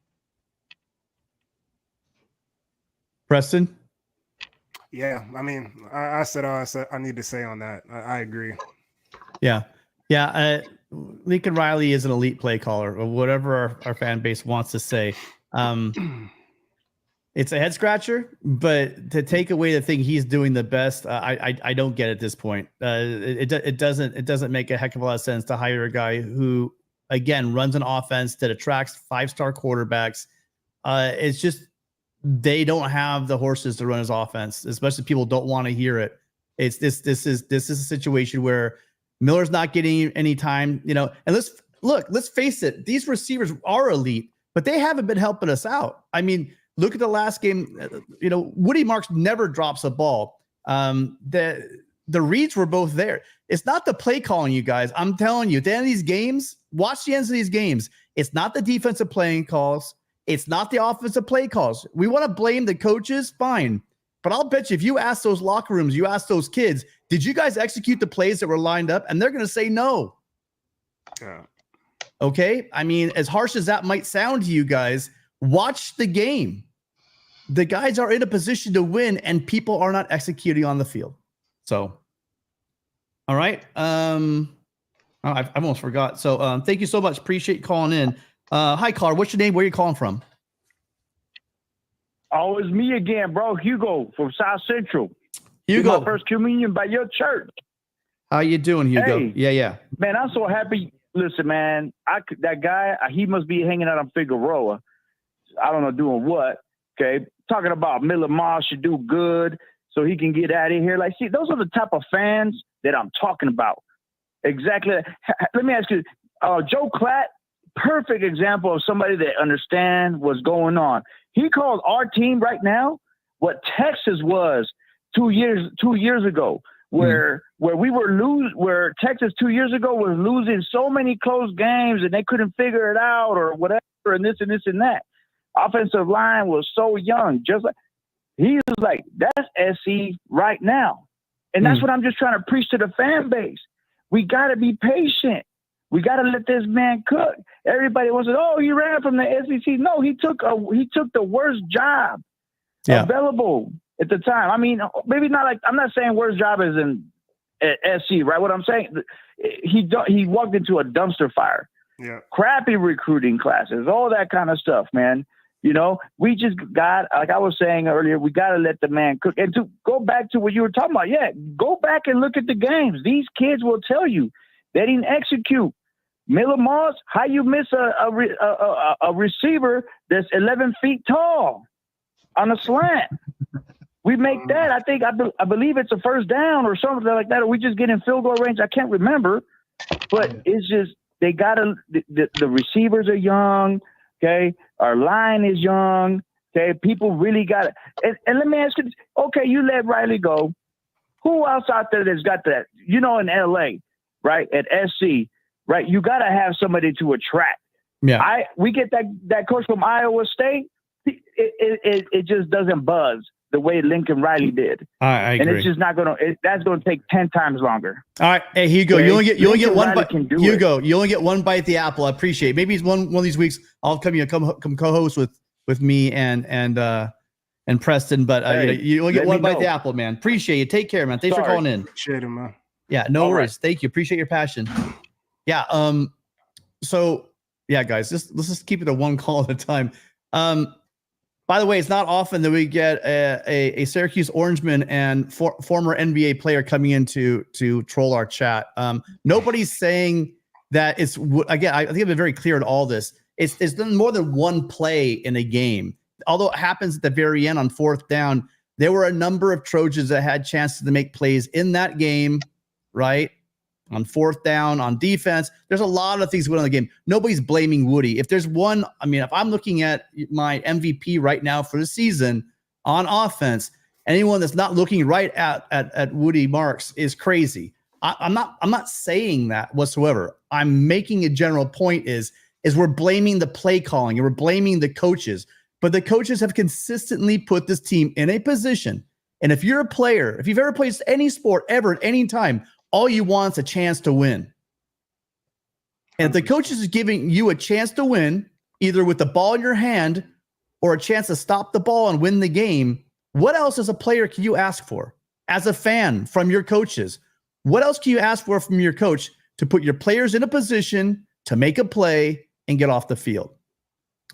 Preston? Yeah, I mean, I said all I need to say on that. I agree. Yeah. Lincoln Riley is an elite play caller, or whatever our fan base wants to say. It's a head scratcher, but to take away the thing he's doing the best, I don't get at this point. It doesn't make a heck of a lot of sense to hire a guy who, again, runs an offense that attracts 5-star quarterbacks. It's just they don't have the horses to run his offense, especially people don't want to hear it. It's this is a situation where Miller's not getting any time, and let's face it, these receivers are elite, but they haven't been helping us out. I mean, look at the last game, Woody Marks never drops a ball. The reads were both there. It's not the play calling, you guys. I'm telling you, at the end of these games, watch the ends of these games. It's not the defensive playing calls. It's not the offensive play calls. We want to blame the coaches, fine. But I'll bet you if you ask those locker rooms, you ask those kids, did you guys execute the plays that were lined up? And they're going to say no. Yeah. Okay? I mean, as harsh as that might sound to you guys, watch the game. The guys are in a position to win, and people are not executing on the field. So, all right. I almost forgot. So thank you so much. Appreciate you calling in. Hi, caller. What's your name? Where are you calling from? Oh, it's me again, bro. Hugo from South Central. Hugo. My first communion by your church. How you doing, Hugo? Hey, Yeah. Man, I'm so happy. Listen, man, that guy, he must be hanging out on Figueroa. I don't know doing what. Okay, talking about Miller Moss should do good so he can get out of here. Like, see, those are the type of fans that I'm talking about. Exactly. Let me ask you, Joe Klatt, perfect example of somebody that understands what's going on. He calls our team right now what Texas was 2 years ago, where where Texas 2 years ago was losing so many close games and they couldn't figure it out or whatever, and this and this and that. Offensive line was so young, just like he was like, that's SC right now. And that's what I'm just trying to preach to the fan base. We got to be patient. We got to let this man cook. Everybody wants to, oh, he ran from the SEC. No, he took the worst job available at the time. I mean, maybe not like, I'm not saying worst job is in at SC, right? What I'm saying, he walked into a dumpster fire. Yeah. Crappy recruiting classes, all that kind of stuff, man. You know, we just got, like I was saying earlier, we got to let the man cook. And to go back to what you were talking about, go back and look at the games. These kids will tell you they didn't execute. Miller Moss, how you miss a receiver that's 11 feet tall on a slant? We make that. I believe it's a first down or something like that. Or we just get in field goal range. I can't remember, but it's just they gotta. The receivers are young. Okay, our line is young. Okay, people really got it. And let me ask you this. Okay, you let Riley go. Who else out there that's got that? You know, in LA, right? At SC, right? You got to have somebody to attract. Yeah. We get that coach from Iowa State. It just doesn't buzz the way Lincoln Riley did. I agree. And it's just not going to, that's going to take 10 times longer. All right. Hey, Hugo, Okay? you only get one bite. Hugo, you only get one bite at the apple. I appreciate it. Maybe it's one of these weeks I'll come co-host with me and Preston, but you only get one bite at the apple, man. Appreciate you. Take care, man. Thanks for calling in. Appreciate it, man. Yeah, no worries. Right. Thank you. Appreciate your passion. Yeah. So yeah, guys, let's just keep it to one call at a time. By the way, it's not often that we get a Syracuse Orangeman and former NBA player coming in to troll our chat. Nobody's saying that it's, again, I think I've been very clear in all this. It's done more than one play in a game. Although it happens at the very end on fourth down, there were a number of Trojans that had chances to make plays in that game, right? On fourth down, on defense. There's a lot of things going on in the game. Nobody's blaming Woody. If there's one, I mean, if I'm looking at my MVP right now for the season on offense, anyone that's not looking right at Woody Marks is crazy. I'm not saying that whatsoever. I'm making a general point is we're blaming the play calling and we're blaming the coaches. But the coaches have consistently put this team in a position. And if you're a player, if you've ever played any sport ever at any time, all you want is a chance to win. And if the coaches is giving you a chance to win, either with the ball in your hand or a chance to stop the ball and win the game, what else as a player can you ask for? As a fan from your coaches, what else can you ask for from your coach to put your players in a position to make a play and get off the field?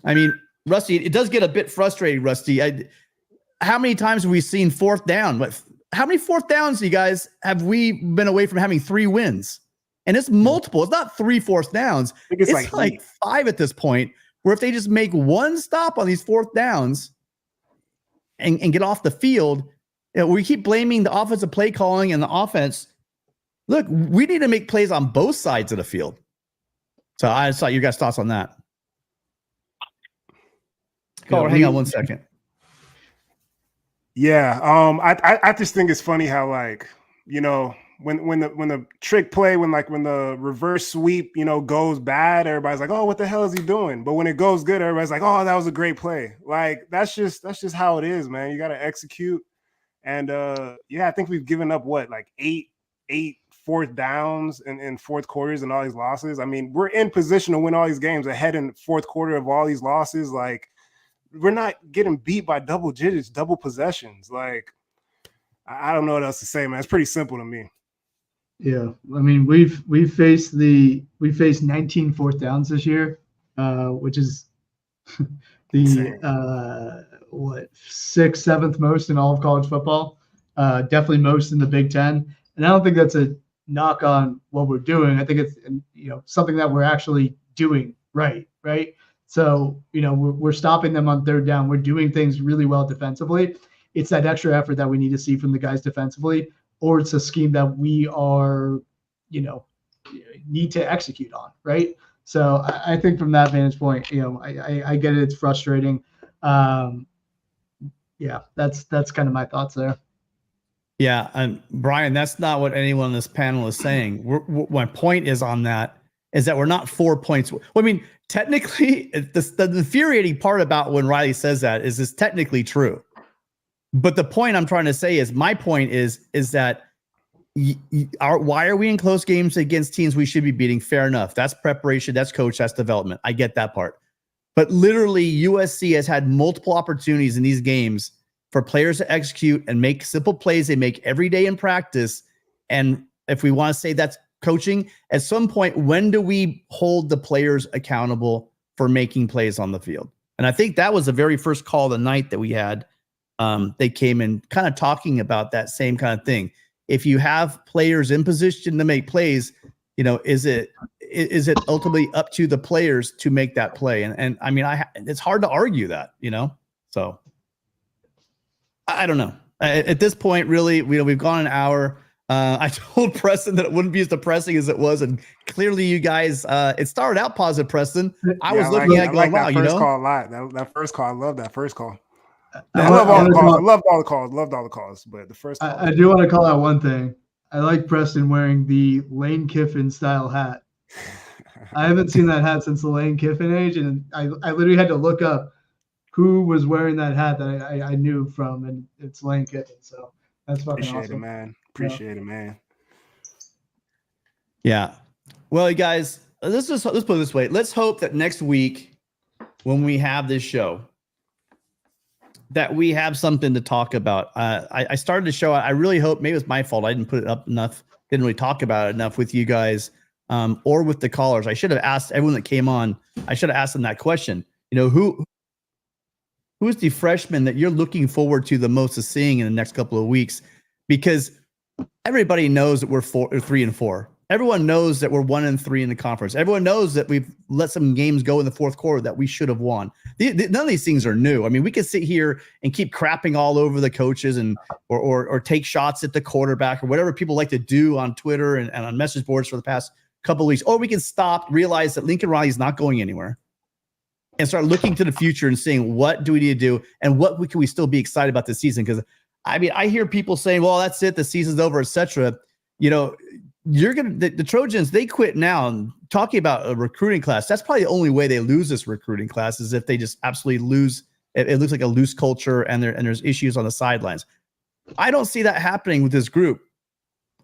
I mean, Rusty, it does get a bit frustrating, Rusty. How many times have we seen fourth down? How many fourth downs, you guys, have we been away from having 3 wins? And it's multiple. It's not 3 fourth downs. It's like 5 at this point, where if they just make one stop on these fourth downs and get off the field, we keep blaming the offensive play calling and the offense. Look, we need to make plays on both sides of the field. So I saw you guys' thoughts on that. Caller, hang on one second. Yeah, I just think it's funny how, like, you know, when the trick play, when the reverse sweep, you know, goes bad, everybody's like, oh, what the hell is he doing? But when it goes good, everybody's like, oh, that was a great play. Like, that's just how it is, man. You got to execute. And I think we've given up like eight fourth downs in fourth quarters and all these losses. I mean, we're in position to win all these games ahead in the fourth quarter of all these losses. Like, we're not getting beat by double digits, double possessions. Like, I don't know what else to say, man. It's pretty simple to me. Yeah, I mean, we've faced 19 fourth downs this year, which is the 6th, 7th most in all of college football. Definitely most in the Big Ten. And I don't think that's a knock on what we're doing. I think it's, you know, something that we're actually doing right. So, you know, we're stopping them on third down. We're doing things really well defensively. It's that extra effort that we need to see from the guys defensively, or it's a scheme that we are, you know, need to execute on, right? So I think from that vantage point, I get it. It's frustrating. Yeah, that's kind of my thoughts there. Yeah, and Brian, that's not what anyone on this panel is saying. My point is on that is that we're not 4 points. Well, I mean, technically, the infuriating part about when Riley says that is it's technically true. But the point I'm trying to say is my point is that why are we in close games against teams we should be beating? Fair enough. That's preparation. That's coach. That's development. I get that part. But literally, USC has had multiple opportunities in these games for players to execute and make simple plays they make every day in practice. And if we want to say that's coaching, at some point, when do we hold the players accountable for making plays on the field? And I think that was the very first call of the night that we had. They came in kind of talking about that same kind of thing. If you have players in position to make plays, is it ultimately up to the players to make that play? And I mean, it's hard to argue that, so I don't know. At this point, really, we've gone an hour. I told Preston that it wouldn't be as depressing as it was, and clearly, you guys, it started out positive, Preston. I was looking at going, wow, that first call a lot. That first call, I love that first call. I loved all the calls, but the first call. I do want to call out one thing. I like Preston wearing the Lane Kiffin style hat. I haven't seen that hat since the Lane Kiffin age, and I literally had to look up who was wearing that hat that I knew from, and it's Lane Kiffin. So that's fucking Appreciate awesome. it, man. Appreciate it, man. Yeah. Well, you guys, let's put it this way. Let's hope that next week when we have this show, that we have something to talk about. I started the show. I really hope, maybe it's my fault, I didn't put it up enough, didn't really talk about it enough with you guys or with the callers. I should have asked everyone that came on, I should have asked them that question. Who's the freshman that you're looking forward to the most of seeing in the next couple of weeks? Because everybody knows that we're 3-4. Everyone knows that we're 1-3 in the conference. Everyone knows that we've let some games go in the fourth quarter that we should have won. None of these things are new. I mean, we could sit here and keep crapping all over the coaches or take shots at the quarterback or whatever people like to do on Twitter and on message boards for the past couple of weeks. Or we can stop, realize that Lincoln Riley is not going anywhere, and start looking to the future and saying, what do we need to do and what can we still be excited about this season? Because I mean, I hear people saying, well, that's it, the season's over, etc. The Trojans, they quit now. And talking about a recruiting class, that's probably the only way they lose this recruiting class is if they just absolutely lose. It looks like a loose culture and there's issues on the sidelines. I don't see that happening with this group.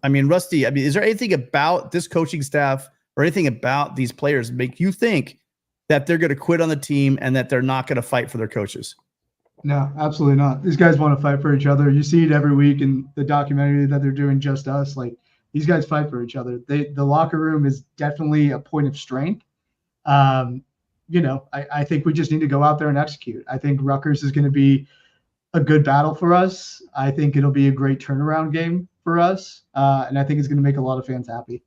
I mean, Rusty, is there anything about this coaching staff or anything about these players make you think that they're going to quit on the team and that they're not going to fight for their coaches? No, absolutely not. These guys want to fight for each other. You see it every week in the documentary that they're doing, Just Us. Like, these guys fight for each other. The locker room is definitely a point of strength. I think we just need to go out there and execute. I think Rutgers is going to be a good battle for us. I think it'll be a great turnaround game for us. And I think it's going to make a lot of fans happy.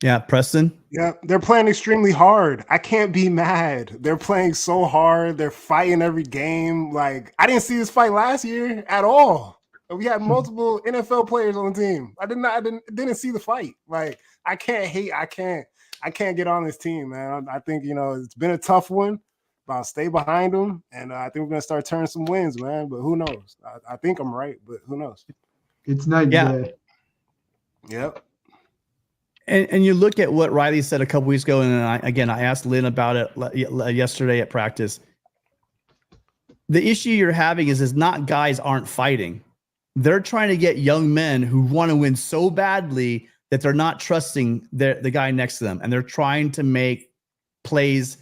Yeah, Preston? Yeah, they're playing extremely hard. I can't be mad. They're playing so hard. They're fighting every game. Like, I didn't see this fight last year at all. We had multiple NFL players on the team. I didn't see the fight. Like, I can't hate. I can't get on this team, man. I think, it's been a tough one, but I'll stay behind them. And I think we're going to start turning some wins, man. But who knows? I think I'm right, but who knows? It's night and day. Yep. And you look at what Riley said a couple weeks ago, and I asked Lynn about it yesterday at practice. The issue you're having is not guys aren't fighting. They're trying to get young men who want to win so badly that they're not trusting the guy next to them, and they're trying to make plays,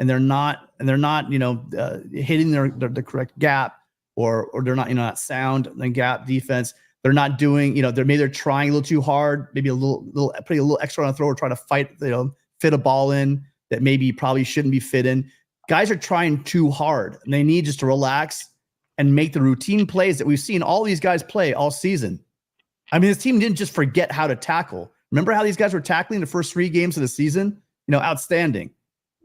and they're not hitting the correct gap, or they're not sound in gap defense. They're not doing, they're trying a little too hard, maybe putting a little extra on the throw, or trying to fight, fit a ball in that maybe probably shouldn't be fit in. Guys are trying too hard, and they need just to relax and make the routine plays that we've seen all these guys play all season. I mean, this team didn't just forget how to tackle. Remember how these guys were tackling the first 3 games of the season? Outstanding.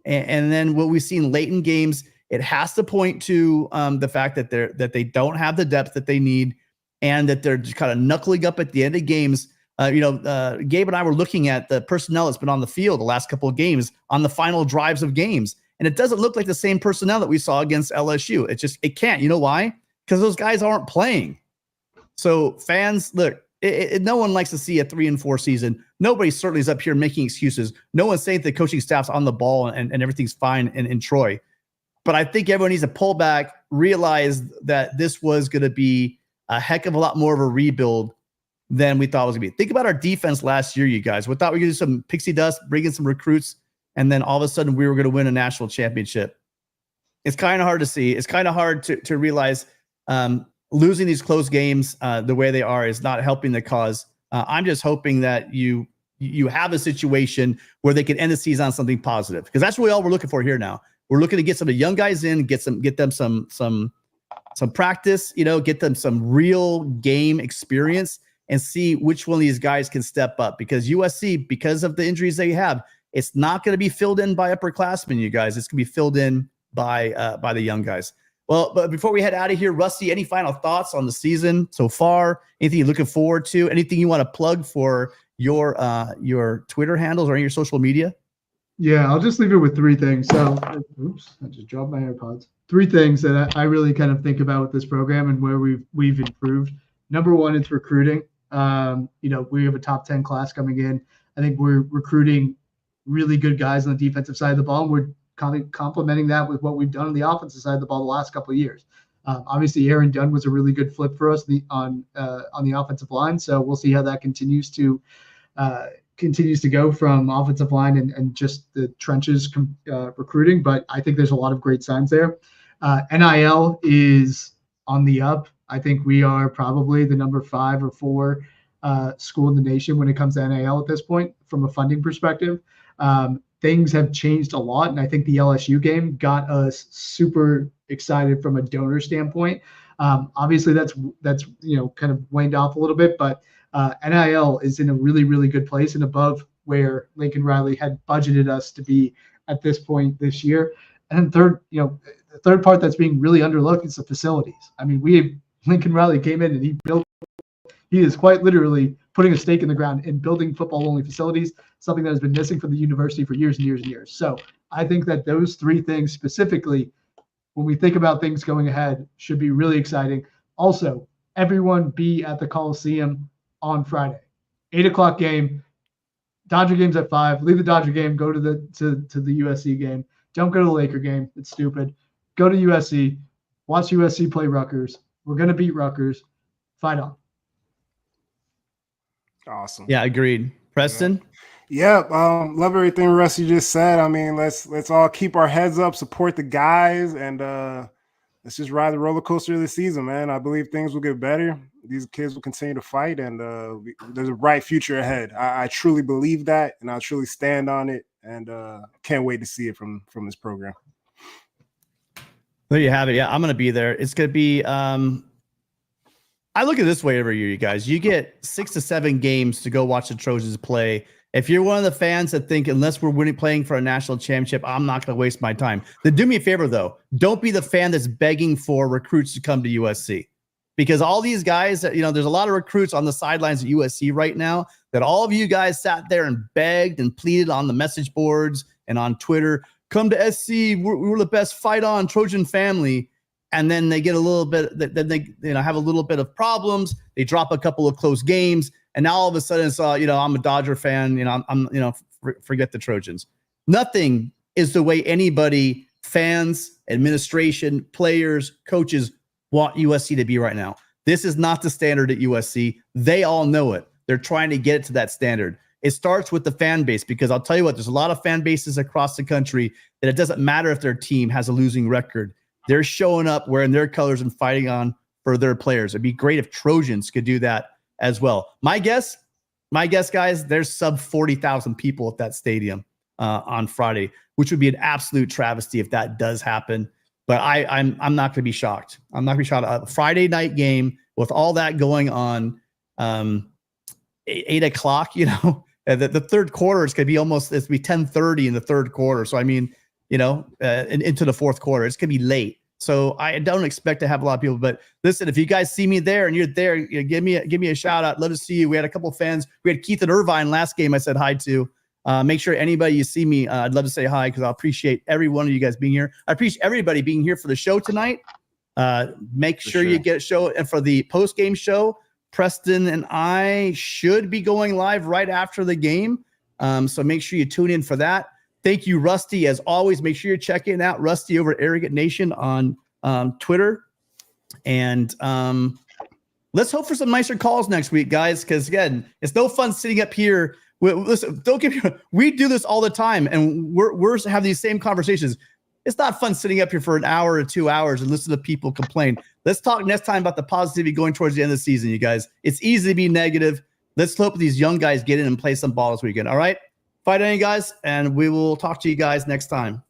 And then what we've seen late in games, it has to point to the fact that they don't have the depth that they need, and that they're just kind of knuckling up at the end of games Gabe and I were looking at the personnel that's been on the field the last couple of games on the final drives of games, and it doesn't look like the same personnel that we saw against LSU. It can't. You know why? Because those guys aren't playing. So fans, look, no one likes to see a 3-4 season. Nobody certainly is up here making excuses. No one's saying the coaching staff's on the ball and everything's fine in Troy. But I think everyone needs to pull back, realize that this was going to be a heck of a lot more of a rebuild than we thought it was going to be. Think about our defense last year, you guys. We thought we were going to do some pixie dust, bring in some recruits, and then all of a sudden we were going to win a national championship. It's kind of hard to see. It's kind of hard to realize losing these close games the way they are is not helping the cause. I'm just hoping that you have a situation where they can end the season on something positive, because that's really all we're looking for here now. We're looking to get some of the young guys in, get them some practice, get them some real game experience, and see which one of these guys can step up. Because USC, because of the injuries they have, it's not going to be filled in by upperclassmen, you guys. It's going to be filled in by the young guys. Well, but before we head out of here, Rusty, any final thoughts on the season so far? Anything you're looking forward to? Anything you want to plug for your Twitter handles or your social media? Yeah, I'll just leave it with 3 things. So, oops, I just dropped my AirPods. 3 things that I really kind of think about with this program and where we've improved. Number 1, it's recruiting. We have a top 10 class coming in. I think we're recruiting really good guys on the defensive side of the ball, and we're complementing that with what we've done on the offensive side of the ball the last couple of years. Obviously, Aaron Dunn was a really good flip for us on the offensive line, so we'll see how that continues to go from offensive line and just the trenches recruiting. But I think there's a lot of great signs there. NIL is on the up. I think we are probably the number 5 or 4 school in the nation when it comes to NIL at this point from a funding perspective. Things have changed a lot, and I think the LSU game got us super excited from a donor standpoint. Obviously, that's kind of waned off a little bit, but NIL is in a really, really good place and above where Lincoln Riley had budgeted us to be at this point this year. And third, the third part that's being really underlooked is the facilities. I mean, Lincoln Riley came in and he is quite literally putting a stake in the ground in building football-only facilities, something that has been missing from the university for years and years and years. So I think that those 3 things specifically, when we think about things going ahead, should be really exciting. Also, everyone be at the Coliseum on Friday. 8:00 game. Dodger game's at 5. Leave the Dodger game. Go to the USC game. Don't go to the Laker game. It's stupid. Go to USC. Watch USC play Rutgers. We're going to beat Rutgers. Fight on. Awesome. Yeah, agreed. Preston? Yeah, love everything Rusty just said. I mean, let's all keep our heads up, support the guys, and let's just ride the roller coaster of the season, man. I believe things will get better. These kids will continue to fight, and there's a bright future ahead. I truly believe that, and I truly stand on it, and can't wait to see it from this program. There you have it. Yeah, I'm going to be there. It's going to be I look at it this way every year, you guys. You get 6 to 7 games to go watch the Trojans play. If you're one of the fans that think unless we're playing for a national championship, I'm not going to waste my time. Then do me a favor, though. Don't be the fan that's begging for recruits to come to USC. Because all these guys, there's a lot of recruits on the sidelines at USC right now that all of you guys sat there and begged and pleaded on the message boards and on Twitter, come to SC, we're the best, fight on, Trojan family. And then they get a little bit, then they have a little bit of problems. They drop a couple of close games, and now all of a sudden it's I'm a Dodger fan. Forget the Trojans. Nothing is the way anybody, fans, administration, players, coaches want USC to be right now. This is not the standard at USC. They all know it. They're trying to get it to that standard. It starts with the fan base, because I'll tell you what, there's a lot of fan bases across the country that it doesn't matter if their team has a losing record. They're showing up wearing their colors and fighting on for their players. It'd be great if Trojans could do that as well. My guess, guys, there's sub 40,000 people at that stadium on Friday, which would be an absolute travesty if that does happen. But I'm not going to be shocked. I'm not going to be shocked. A Friday night game with all that going on, 8 o'clock. The third quarter is going to be it's going to be 10:30 in the third quarter. So I mean, into the fourth quarter, it's going to be late. So I don't expect to have a lot of people, but listen, if you guys see me there and you're there, give me a shout out. Love to see you. We had a couple of fans. We had Keith and Irvine last game I said hi to. Make sure anybody you see me, I'd love to say hi because I appreciate every one of you guys being here. I appreciate everybody being here for the show tonight. Make sure you get a show. And for the post-game show, Preston and I should be going live right after the game. So make sure you tune in for that. Thank you, Rusty. As always, make sure you're checking out Rusty over at Arrogant Nation on Twitter. And let's hope for some nicer calls next week, guys, because, again, it's no fun sitting up here. Listen, don't get me, we do this all the time, and we're have these same conversations. It's not fun sitting up here for an hour or 2 hours and listen to people complain. Let's talk next time about the positivity going towards the end of the season, you guys. It's easy to be negative. Let's hope these young guys get in and play some ball this weekend. All right? Fight on, you guys, and we will talk to you guys next time.